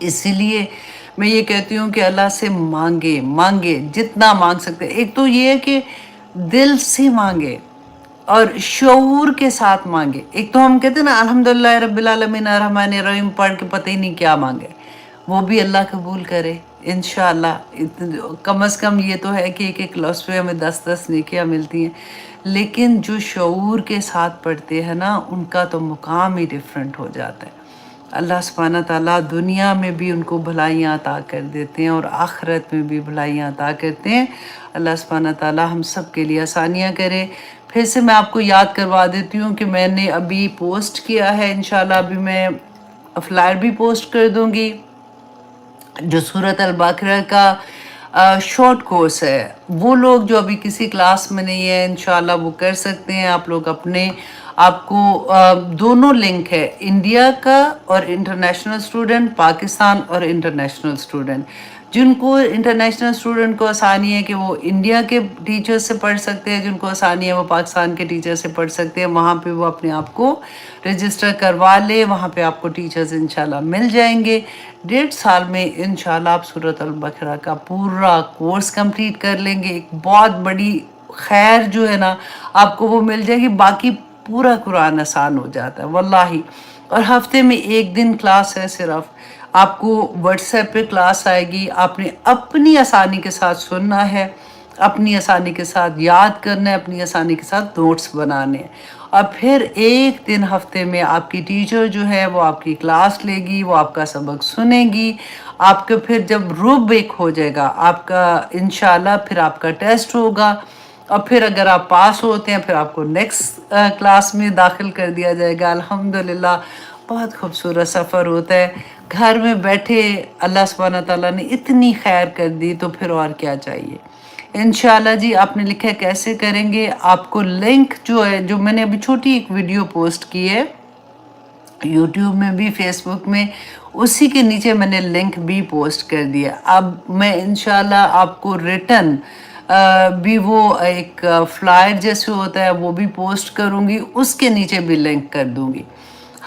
اسی لیے میں یہ کہتی ہوں کہ اللہ سے مانگے جتنا مانگ سکتے ہیں۔ ایک تو یہ ہے کہ دل سے مانگے اور شعور کے ساتھ مانگے۔ ایک تو ہم کہتے ہیں نا الحمدللہ رب العالمین الرحمن الرحیم پڑھ کے پتہ ہی نہیں کیا مانگے، وہ بھی اللہ قبول کرے انشاءاللہ۔ کم از کم یہ تو ہے کہ ایک لفظ پہ ہمیں 10 نیکیاں ملتی ہیں، لیکن جو شعور کے ساتھ پڑھتے ہیں نا ان کا تو مقام ہی ڈیفرنٹ ہو جاتا ہے۔ اللہ سبحانہ تعالیٰ دنیا میں بھی ان کو بھلائیاں عطا کر دیتے ہیں اور آخرت میں بھی بھلائیاں عطا کرتے ہیں۔ اللہ سبحانہ تعالیٰ ہم سب کے لیے آسانیاں کرے۔ پھر سے میں آپ کو یاد کروا دیتی ہوں کہ میں نے ابھی پوسٹ کیا ہے، انشاءاللہ ابھی میں فلائر بھی پوسٹ کر دوں گی، جو سورۃ البقرہ کا شارٹ کورس ہے۔ وہ لوگ جو ابھی کسی کلاس میں نہیں ہے انشاءاللہ وہ کر سکتے ہیں۔ آپ لوگ اپنے آپ کو دونوں لنک ہے، انڈیا کا اور انٹرنیشنل اسٹوڈنٹ، پاکستان اور انٹرنیشنل اسٹوڈنٹ۔ جن کو انٹرنیشنل اسٹوڈنٹ کو آسانی ہے کہ وہ انڈیا کے ٹیچر سے پڑھ سکتے ہیں، جن کو آسانی ہے وہ پاکستان کے ٹیچر سے پڑھ سکتے ہیں، وہاں پہ وہ اپنے آپ کو رجسٹر کروا لے، وہاں پہ آپ کو ٹیچرز انشاءاللہ مل جائیں گے۔ 1.5 سال میں انشاءاللہ آپ سورۃ البقرہ کا پورا کورس کمپلیٹ کر لیں گے۔ ایک بہت بڑی خیر جو ہے نا آپ کو وہ مل جائے گی، باقی پورا قرآن آسان ہو جاتا ہے واللہ۔ اور ہفتے میں 1 دن کلاس ہے صرف، آپ کو واٹس ایپ پہ کلاس آئے گی، آپ نے اپنی آسانی کے ساتھ سننا ہے، اپنی آسانی کے ساتھ یاد کرنا ہے، اپنی آسانی کے ساتھ نوٹس بنانے ہیں، اور پھر 1 دن ہفتے میں آپ کی ٹیچر جو ہے وہ آپ کی کلاس لے گی، وہ آپ کا سبق سنے گی۔ آپ کے پھر جب روب ایک ہو جائے گا آپ کا انشاءاللہ، پھر آپ کا ٹیسٹ ہوگا، اور پھر اگر آپ پاس ہوتے ہیں پھر آپ کو نیکسٹ کلاس میں داخل کر دیا جائے گا۔ الحمدللہ بہت خوبصورت سفر ہوتا ہے، گھر میں بیٹھے اللہ سبحانہ تعالیٰ نے اتنی خیر کر دی تو پھر اور کیا چاہیے۔ انشاءاللہ جی آپ نے لکھا ہے کیسے کریں گے، آپ کو لنک جو ہے، جو میں نے ابھی چھوٹی ایک ویڈیو پوسٹ کی ہے یوٹیوب میں بھی فیس بک میں، اسی کے نیچے میں نے لنک بھی پوسٹ کر دیا۔ اب میں انشاءاللہ آپ کو ریٹن بھی وہ ایک فلائر جیسے ہوتا ہے وہ بھی پوسٹ کروں گی، اس کے نیچے بھی لنک کر دوں گی۔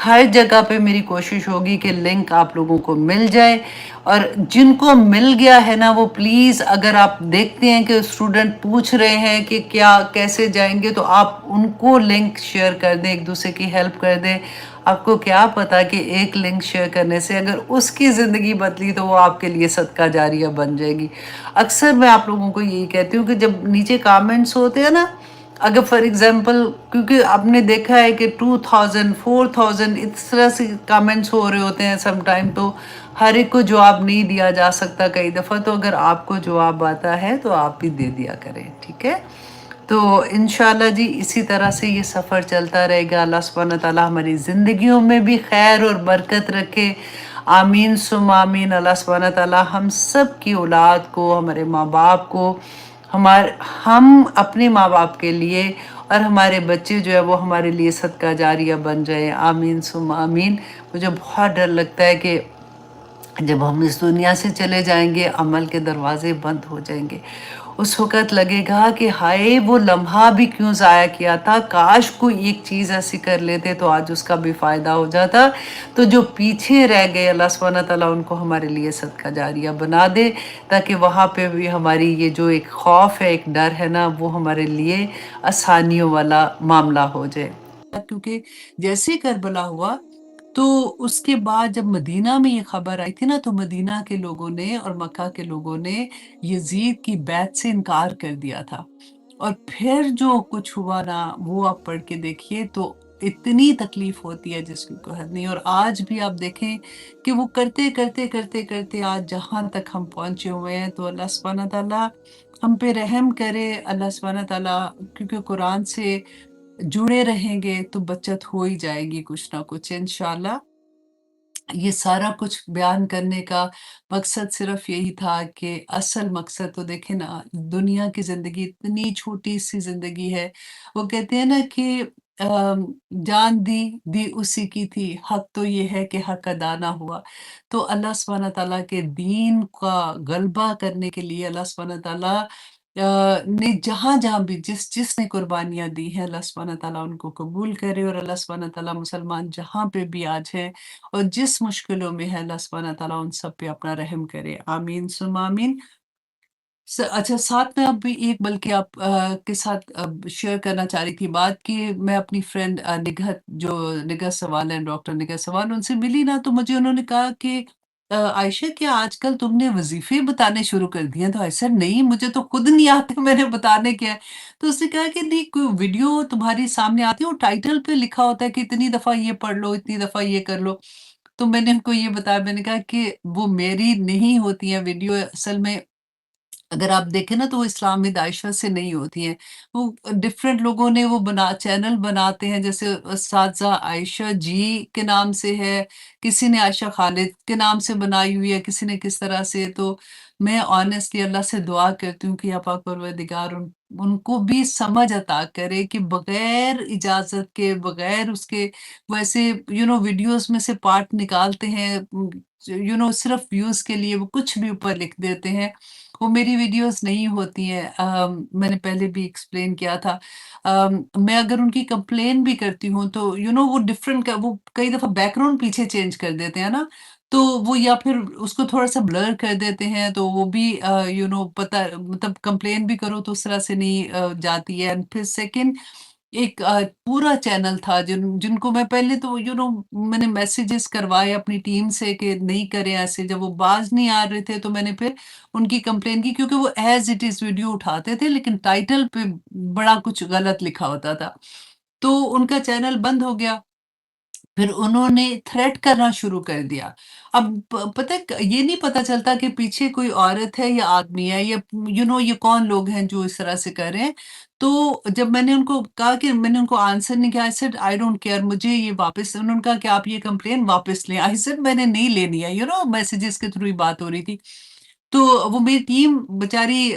ہر جگہ پہ میری کوشش ہوگی کہ لنک آپ لوگوں کو مل جائے، اور جن کو مل گیا ہے نا وہ پلیز، اگر آپ دیکھتے ہیں کہ اسٹوڈنٹ پوچھ رہے ہیں کہ کیا کیسے جائیں گے، تو آپ ان کو لنک شیئر کر دیں، ایک دوسرے کی ہیلپ کر دیں۔ آپ کو کیا پتا کہ ایک لنک شیئر کرنے سے اگر اس کی زندگی بدلی تو وہ آپ کے لیے صدقہ جاریہ بن جائے گی۔ اکثر میں آپ لوگوں کو یہی کہتی ہوں کہ جب نیچے کامنٹس ہوتے ہیں نا، اگر فار ایگزامپل، کیونکہ آپ نے دیکھا ہے کہ 2000 4000 اس طرح سے کامنٹس ہو رہے ہوتے ہیں سم ٹائم، تو ہر ایک کو جواب نہیں دیا جا سکتا کئی دفعہ، تو اگر آپ کو جواب آتا ہے تو آپ بھی دے دیا کریں، ٹھیک ہے؟ تو انشاءاللہ جی اسی طرح سے یہ سفر چلتا رہے گا۔ اللہ سبحانہ تعالیٰ ہماری زندگیوں میں بھی خیر اور برکت رکھے، آمین ثم آمین۔ اللہ سبحانہ تعالیٰ ہم سب کی اولاد کو، ہمارے ماں باپ کو، ہم اپنے ماں باپ کے لیے اور ہمارے بچے جو ہے وہ ہمارے لیے صدقہ جاریہ بن جائیں، آمین ثم آمین۔ مجھے بہت ڈر لگتا ہے کہ جب ہم اس دنیا سے چلے جائیں گے، عمل کے دروازے بند ہو جائیں گے، اس وقت لگے گا کہ ہائے وہ لمحہ بھی کیوں ضائع کیا تھا، کاش کوئی ایک چیز ایسی کر لیتے تو آج اس کا بھی فائدہ ہو جاتا۔ تو جو پیچھے رہ گئے، اللہ سبحانہ تعالیٰ ان کو ہمارے لیے صدقہ جاریہ بنا دے، تاکہ وہاں پہ بھی ہماری یہ جو ایک خوف ہے، ایک ڈر ہے نا، وہ ہمارے لیے آسانیوں والا معاملہ ہو جائے۔ کیونکہ جیسے کربلا ہوا تو اس کے بعد جب مدینہ میں یہ خبر آئی تھی نا، تو مدینہ کے لوگوں نے اور مکہ کے لوگوں نے یزید کی بیعت سے انکار کر دیا تھا، اور پھر جو کچھ ہوا نا وہ آپ پڑھ کے دیکھیے تو اتنی تکلیف ہوتی ہے جس کی کوئی حد نہیں۔ اور آج بھی آپ دیکھیں کہ وہ کرتے کرتے کرتے کرتے آج جہاں تک ہم پہنچے ہوئے ہیں، تو اللہ سبحانہ تعالیٰ ہم پہ رحم کرے۔ اللہ سبحانہ تعالیٰ کیونکہ قرآن سے جڑے رہیں گے تو بچت ہو ہی جائے گی کچھ نہ کچھ انشاءاللہ۔ یہ سارا کچھ بیان کرنے کا مقصد صرف یہی تھا کہ اصل مقصد تو دیکھیں نا، دنیا کی زندگی اتنی چھوٹی سی زندگی ہے۔ وہ کہتے ہیں نا کہ جان دی دی اسی کی تھی، حق تو یہ ہے کہ حق ادا نہ ہوا۔ تو اللہ سبحانہ تعالیٰ کے دین کا غلبہ کرنے کے لیے اللہ سبحانہ تعالیٰ نے جہاں جہاں بھی جس جس نے قربانیاں دی ہیں، اللہ سبحانہ تعالیٰ ان کو قبول کرے، اور اللہ سبحانہ تعالیٰ مسلمان جہاں پہ بھی آج ہیں اور جس مشکلوں میں ہے، اللہ سبحانہ تعالیٰ ان سب پہ اپنا رحم کرے، آمین ثم آمین۔ اچھا، ساتھ میں اب بھی ایک بلکہ آپ کے ساتھ شیئر کرنا چاہ رہی تھی بات کہ میں اپنی فرینڈ نگہت، جو نگہت سوال ہیں، ڈاکٹر نگہت سوال، ان سے ملی نا، تو مجھے انہوں نے کہا کہ عائشہ کیا آج کل تم نے وظیفے بتانے شروع کر دیے ہیں؟ تو ایسا نہیں، مجھے تو خود نہیں آتے، میں نے بتانے کیا ہے۔ تو اس نے کہا کہ نہیں، کوئی ویڈیو تمہاری سامنے آتی ہے اور ٹائٹل پہ لکھا ہوتا ہے کہ اتنی دفعہ یہ پڑھ لو، اتنی دفعہ یہ کر لو۔ تو میں نے ان کو یہ بتایا، میں نے کہا کہ وہ میری نہیں ہوتی ہیں ویڈیو، اصل میں اگر آپ دیکھیں نا تو وہ اسلام میں عائشہ سے نہیں ہوتی ہیں، وہ ڈفرینٹ لوگوں نے وہ چینل بناتے ہیں، جیسے اساتذہ عائشہ جی کے نام سے ہے، کسی نے عائشہ خالد کے نام سے بنائی ہوئی ہے، کسی نے کس طرح سے۔ تو میں آنیسٹلی اللہ سے دعا کرتی ہوں کہ یا پاک پروردگار ان کو بھی سمجھ عطا کرے کہ بغیر اجازت کے، بغیر اس کے، ویسے ویڈیوز میں سے پارٹ نکالتے ہیں، صرف ویوز کے لیے وہ کچھ بھی اوپر لکھ دیتے ہیں۔ وہ میری ویڈیوز نہیں ہوتی ہیں، میں نے پہلے بھی ایکسپلین کیا تھا۔ میں اگر ان کی کمپلین بھی کرتی ہوں تو وہ ڈفرینٹ کا، وہ کئی دفعہ بیک گراؤنڈ پیچھے چینج کر دیتے ہیں نا، تو وہ یا پھر اس کو تھوڑا سا بلر کر دیتے ہیں، تو وہ بھی پتہ، مطلب کمپلین بھی کرو تو اس طرح سے نہیں جاتی ہے۔ پھر سیکنڈ، ایک پورا چینل تھا جن کو میں پہلے تو میں نے میسیجز کروائے اپنی ٹیم سے کہ نہیں کریں ایسے، جب وہ باز نہیں آ رہے تھے تو میں نے پھر ان کی کمپلین کی، کیونکہ وہ ایز اٹ از ویڈیو اٹھاتے تھے لیکن ٹائٹل پہ بڑا کچھ غلط لکھا ہوتا تھا، تو ان کا چینل بند ہو گیا۔ پھر انہوں نے تھریٹ کرنا شروع کر دیا۔ اب پتہ یہ نہیں پتا چلتا کہ پیچھے کوئی عورت ہے یا آدمی ہے، یا یہ کون لوگ ہیں جو اس طرح سے کر رہے ہیں۔ تو جب میں نے ان کو کہا کہ میں نے ان کو آنسر نہیں کیا، I said I don't care, مجھے یہ واپس، انہوں نے کہا کہ آپ یہ کمپلین واپس لیں، آئی سیڈ میں نے نہیں لینی ہے، میسیجز کے تھرو ہی بات ہو رہی تھی۔ تو وہ میری ٹیم بیچاری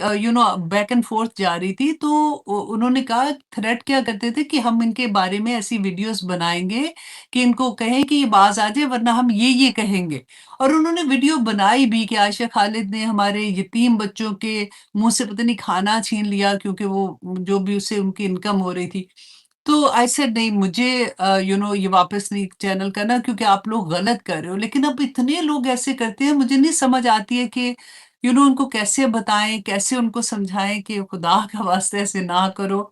بیک اینڈ فورتھ جا رہی تھی، تو انہوں نے کہا، تھریٹ کیا کرتے تھے کہ ہم ان کے بارے میں ایسی ویڈیوز بنائیں گے کہ ان کو کہیں کہ یہ باز آ جائے ورنہ ہم یہ کہیں گے۔ اور انہوں نے ویڈیو بنائی بھی کہ عائشہ خالد نے ہمارے یتیم بچوں کے منہ سے پتہ نہیں کھانا چھین لیا، کیونکہ وہ جو بھی اس سے ان کی انکم ہو رہی تھی۔ تو آئی سیڈ نہیں، مجھے یہ واپس نہیں چینل کرنا، کیونکہ آپ لوگ غلط کر رہے ہو۔ لیکن اب اتنے لوگ ایسے کرتے ہیں، مجھے نہیں سمجھ آتی ہے کہ ان کو کیسے بتائیں، کیسے ان کو سمجھائیں کہ خدا کا واسطے ایسے نہ کرو۔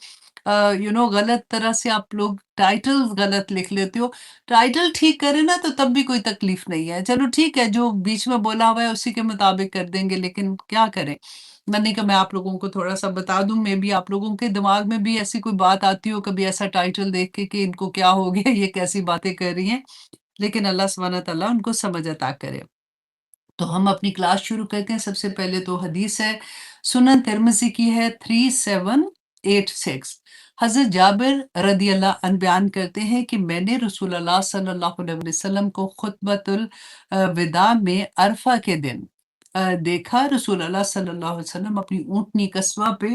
غلط طرح سے آپ لوگ ٹائٹل غلط لکھ لیتے ہو، ٹائٹل ٹھیک کرے نا تو تب بھی کوئی تکلیف نہیں ہے، چلو ٹھیک ہے، جو بیچ میں بولا ہوا ہے اسی کے مطابق کر دیں گے، لیکن کیا کریں۔ میں نے کہا میں آپ لوگوں کو تھوڑا سا بتا دوں، میں بھی آپ لوگوں کے دماغ میں بھی ایسی کوئی بات آتی ہو کبھی، ایسا ٹائٹل دیکھ کے کہ ان کو کیا ہو گیا، یہ کیسی باتیں کر رہی ہیں، لیکن اللہ سبحانہ تعالیٰ ان کو سمجھ عطا کرے۔ تو ہم اپنی کلاس شروع کرتے ہیں۔ سب سے پہلے تو حدیث ہے، سنن ترمذی کی ہے 3786۔ حضرت جابر رضی اللہ عنہ بیان کرتے ہیں کہ میں نے رسول اللہ صلی اللہ علیہ وسلم کو خطبۃ الوداع میں عرفہ کے دن دیکھا۔ رسول اللہ صلی اللہ علیہ وسلم اپنی اونٹنی قصوہ پہ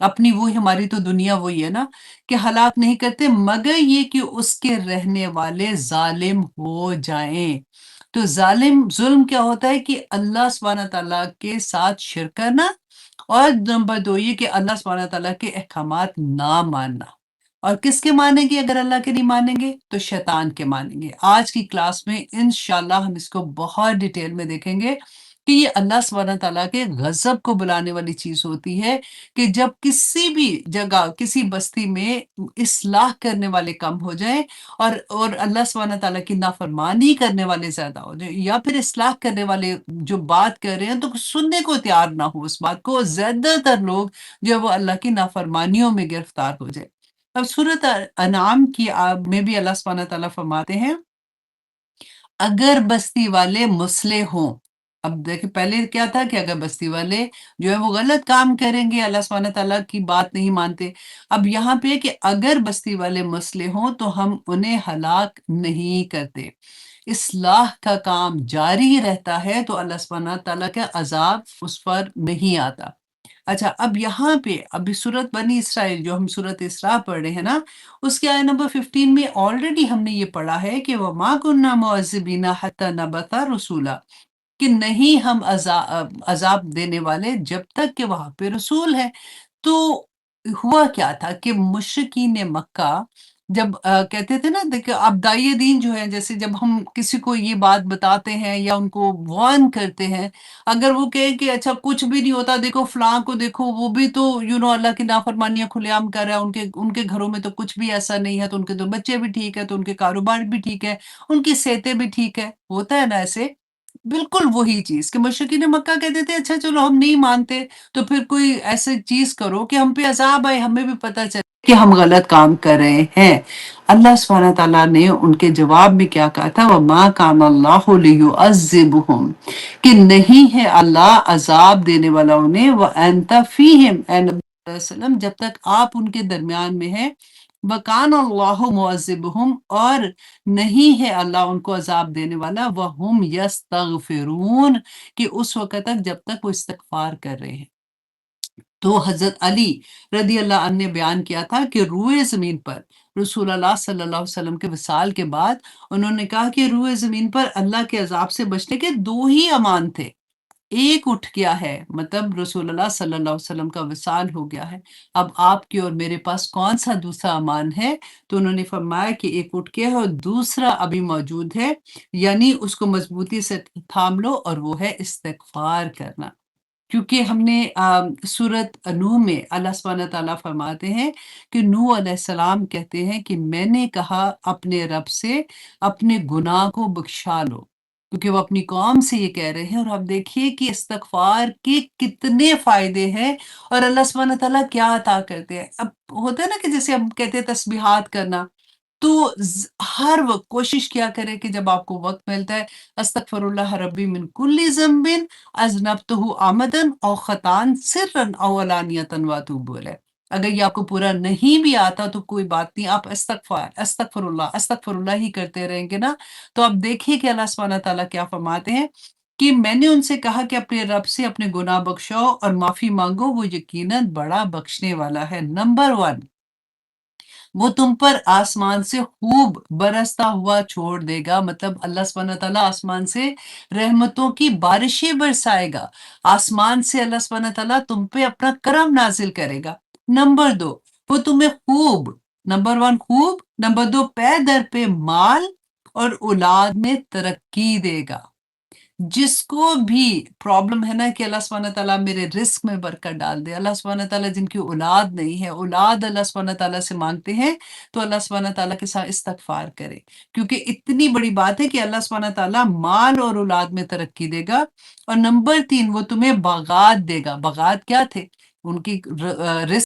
اپنی وہی ہماری تو دنیا وہی ہے نا کہ ہلاک نہیں کرتے مگر یہ کہ اس کے رہنے والے ظالم ہو جائیں۔ تو ظلم کیا ہوتا ہے کہ اللہ سبحانہ تعالیٰ کے ساتھ شرک کرنا، اور نمبر دو یہ کہ اللہ سبحانہ تعالیٰ کے احکامات نہ ماننا۔ اور کس کے مانیں گے اگر اللہ کے نہیں مانیں گے؟ تو شیطان کے مانیں گے۔ آج کی کلاس میں انشاءاللہ ہم اس کو بہت ڈیٹیل میں دیکھیں گے کہ یہ اللہ سبحانہ تعالیٰ کے غضب کو بلانے والی چیز ہوتی ہے کہ جب کسی بھی جگہ کسی بستی میں اصلاح کرنے والے کم ہو جائیں، اور اللہ سبحانہ تعالیٰ کی نافرمانی کرنے والے زیادہ ہو جائیں، یا پھر اصلاح کرنے والے جو بات کر رہے ہیں تو سننے کو تیار نہ ہو اس بات کو، زیادہ تر لوگ جو وہ اللہ کی نافرمانیوں میں گرفتار ہو جائے۔ اب سورۃ انعام کی میں بھی اللہ سبحانہ تعالیٰ فرماتے ہیں اگر بستی والے مسلح ہوں۔ اب دیکھیں پہلے کیا تھا کہ اگر بستی والے جو ہے وہ غلط کام کریں گے، اللہ سبحانہ تعالیٰ کی بات نہیں مانتے۔ اب یہاں پہ کہ اگر بستی والے مسلح ہوں تو ہم انہیں ہلاک نہیں کرتے، اصلاح کا کام جاری رہتا ہے تو اللہ سبحانہ تعالیٰ کا عذاب اس پر نہیں آتا۔ اچھا، اب یہاں پہ ابھی سورت بنی اسرائیل جو ہم سورت اسراء پڑھ رہے ہیں نا، اس کے آیت نمبر 15 میں آلریڈی ہم نے یہ پڑھا ہے کہ وَمَا كُنَّا مُعَذِّبِينَ حَتَّى نَبْعَثَ رَسُولًا، کہ نہیں ہم عذاب دینے والے جب تک کہ وہاں پہ رسول ہے۔ تو ہوا کیا تھا کہ مشرکین مکہ جب کہتے تھے نا، دیکھیں اب داعی دین جو ہے، جیسے جب ہم کسی کو یہ بات بتاتے ہیں یا ان کو وارن کرتے ہیں، اگر وہ کہیں کہ اچھا کچھ بھی نہیں ہوتا، دیکھو فلاں کو دیکھو وہ بھی تو اللہ کی نافرمانیاں کھلے عام کر رہا ہے، ان کے گھروں میں تو کچھ بھی ایسا نہیں ہے، تو ان کے تو بچے بھی ٹھیک ہے، تو ان کے کاروبار بھی ٹھیک ہے، ان کی صحتیں بھی ٹھیک ہے، ہوتا ہے نا ایسے۔ بالکل وہی چیز کہ مشرکین مکہ کہتے تھے اچھا چلو ہم نہیں مانتے تو پھر کوئی ایسی چیز کرو کہ ہم پہ عذاب آئے، ہمیں بھی پتہ چلے کہ ہم غلط کام کر رہے ہیں۔ اللہ سبحانہ تعالیٰ نے ان کے جواب میں کیا کہا تھا؟ وَمَا كَانَ اللَّهُ لِيُعَذِّبُهُمْ، کہ نہیں ہے اللہ عذاب دینے والا انہیں، وَأَنْتَ فِيهِمْ، اے نبی صلی اللہ علیہ وسلم جب تک آپ ان کے درمیان میں ہیں، وَكَانَ اللَّهُ مُعَذِّبُهُمْ، اور نہیں ہے اللہ ان کو عذاب دینے والا، وَهُمْ يَسْتَغْفِرُونَ، کہ اس وقت تک جب تک وہ استغفار کر رہے ہیں۔ تو حضرت علی رضی اللہ عنہ نے بیان کیا تھا کہ روئے زمین پر رسول اللہ صلی اللہ علیہ وسلم کے وصال کے بعد انہوں نے کہا کہ روئے زمین پر اللہ کے عذاب سے بچنے کے دو ہی امان تھے، ایک اٹھ گیا ہے، مطلب رسول اللہ صلی اللہ علیہ وسلم کا وصال ہو گیا ہے، اب آپ کے اور میرے پاس کون سا دوسرا امان ہے؟ تو انہوں نے فرمایا کہ ایک اٹھ گیا ہے اور دوسرا ابھی موجود ہے، یعنی اس کو مضبوطی سے تھام لو، اور وہ ہے استغفار کرنا۔ کیونکہ ہم نے سورت نوح میں اللہ سبحانہ تعالیٰ فرماتے ہیں کہ نوح علیہ السلام کہتے ہیں کہ میں نے کہا اپنے رب سے اپنے گناہ کو بخشا لو، کیونکہ وہ اپنی قوم سے یہ کہہ رہے ہیں۔ اور آپ دیکھیے کہ استغفار کے کتنے فائدے ہیں اور اللہ سبحانہ تعالیٰ کیا عطا کرتے ہیں۔ اب ہوتا ہے نا کہ جیسے ہم کہتے ہیں تسبیحات کرنا، تو ہر وقت کوشش کیا کرے کہ جب آپ کو وقت ملتا ہے استغفر اللہ ربی من کل ذنب اذنبتہ عمدن او خطان سرا او علانیتا واتوب الیہ۔ اگر یہ آپ کو پورا نہیں بھی آتا تو کوئی بات نہیں، آپ استغفر اللہ ہی کرتے رہیں گے نا، تو آپ دیکھیے کہ اللہ سبحانہ تعالیٰ کیا فرماتے ہیں کہ میں نے ان سے کہا کہ اپنے رب سے اپنے گناہ بخشاؤ اور معافی مانگو، وہ یقیناً بڑا بخشنے والا ہے۔ نمبر 1، وہ تم پر آسمان سے خوب برستا ہوا چھوڑ دے گا، مطلب اللہ سبحانہ تعالیٰ آسمان سے رحمتوں کی بارشیں برسائے گا، آسمان سے اللہ سبحانہ تعالیٰ تم پہ اپنا کرم نازل کرے گا۔ نمبر 2، وہ تمہیں خوب، نمبر 1 خوب، نمبر 2 پے در پہ مال اور اولاد میں ترقی دے گا۔ جس کو بھی پرابلم ہے نا کہ اللہ سبحانہ تعالیٰ میرے رزق میں برکت ڈال دے، اللہ سبحانہ تعالیٰ جن کی اولاد نہیں ہے، اولاد اللہ سبحانہ تعالیٰ سے مانگتے ہیں، تو اللہ سبحانہ تعالیٰ کے ساتھ استغفار کرے، کیونکہ اتنی بڑی بات ہے کہ اللہ سبحانہ تعالیٰ مال اور اولاد میں ترقی دے گا۔ اور نمبر 3، وہ تمہیں باغات دے گا۔ باغات کیا تھے؟ ان کی رزق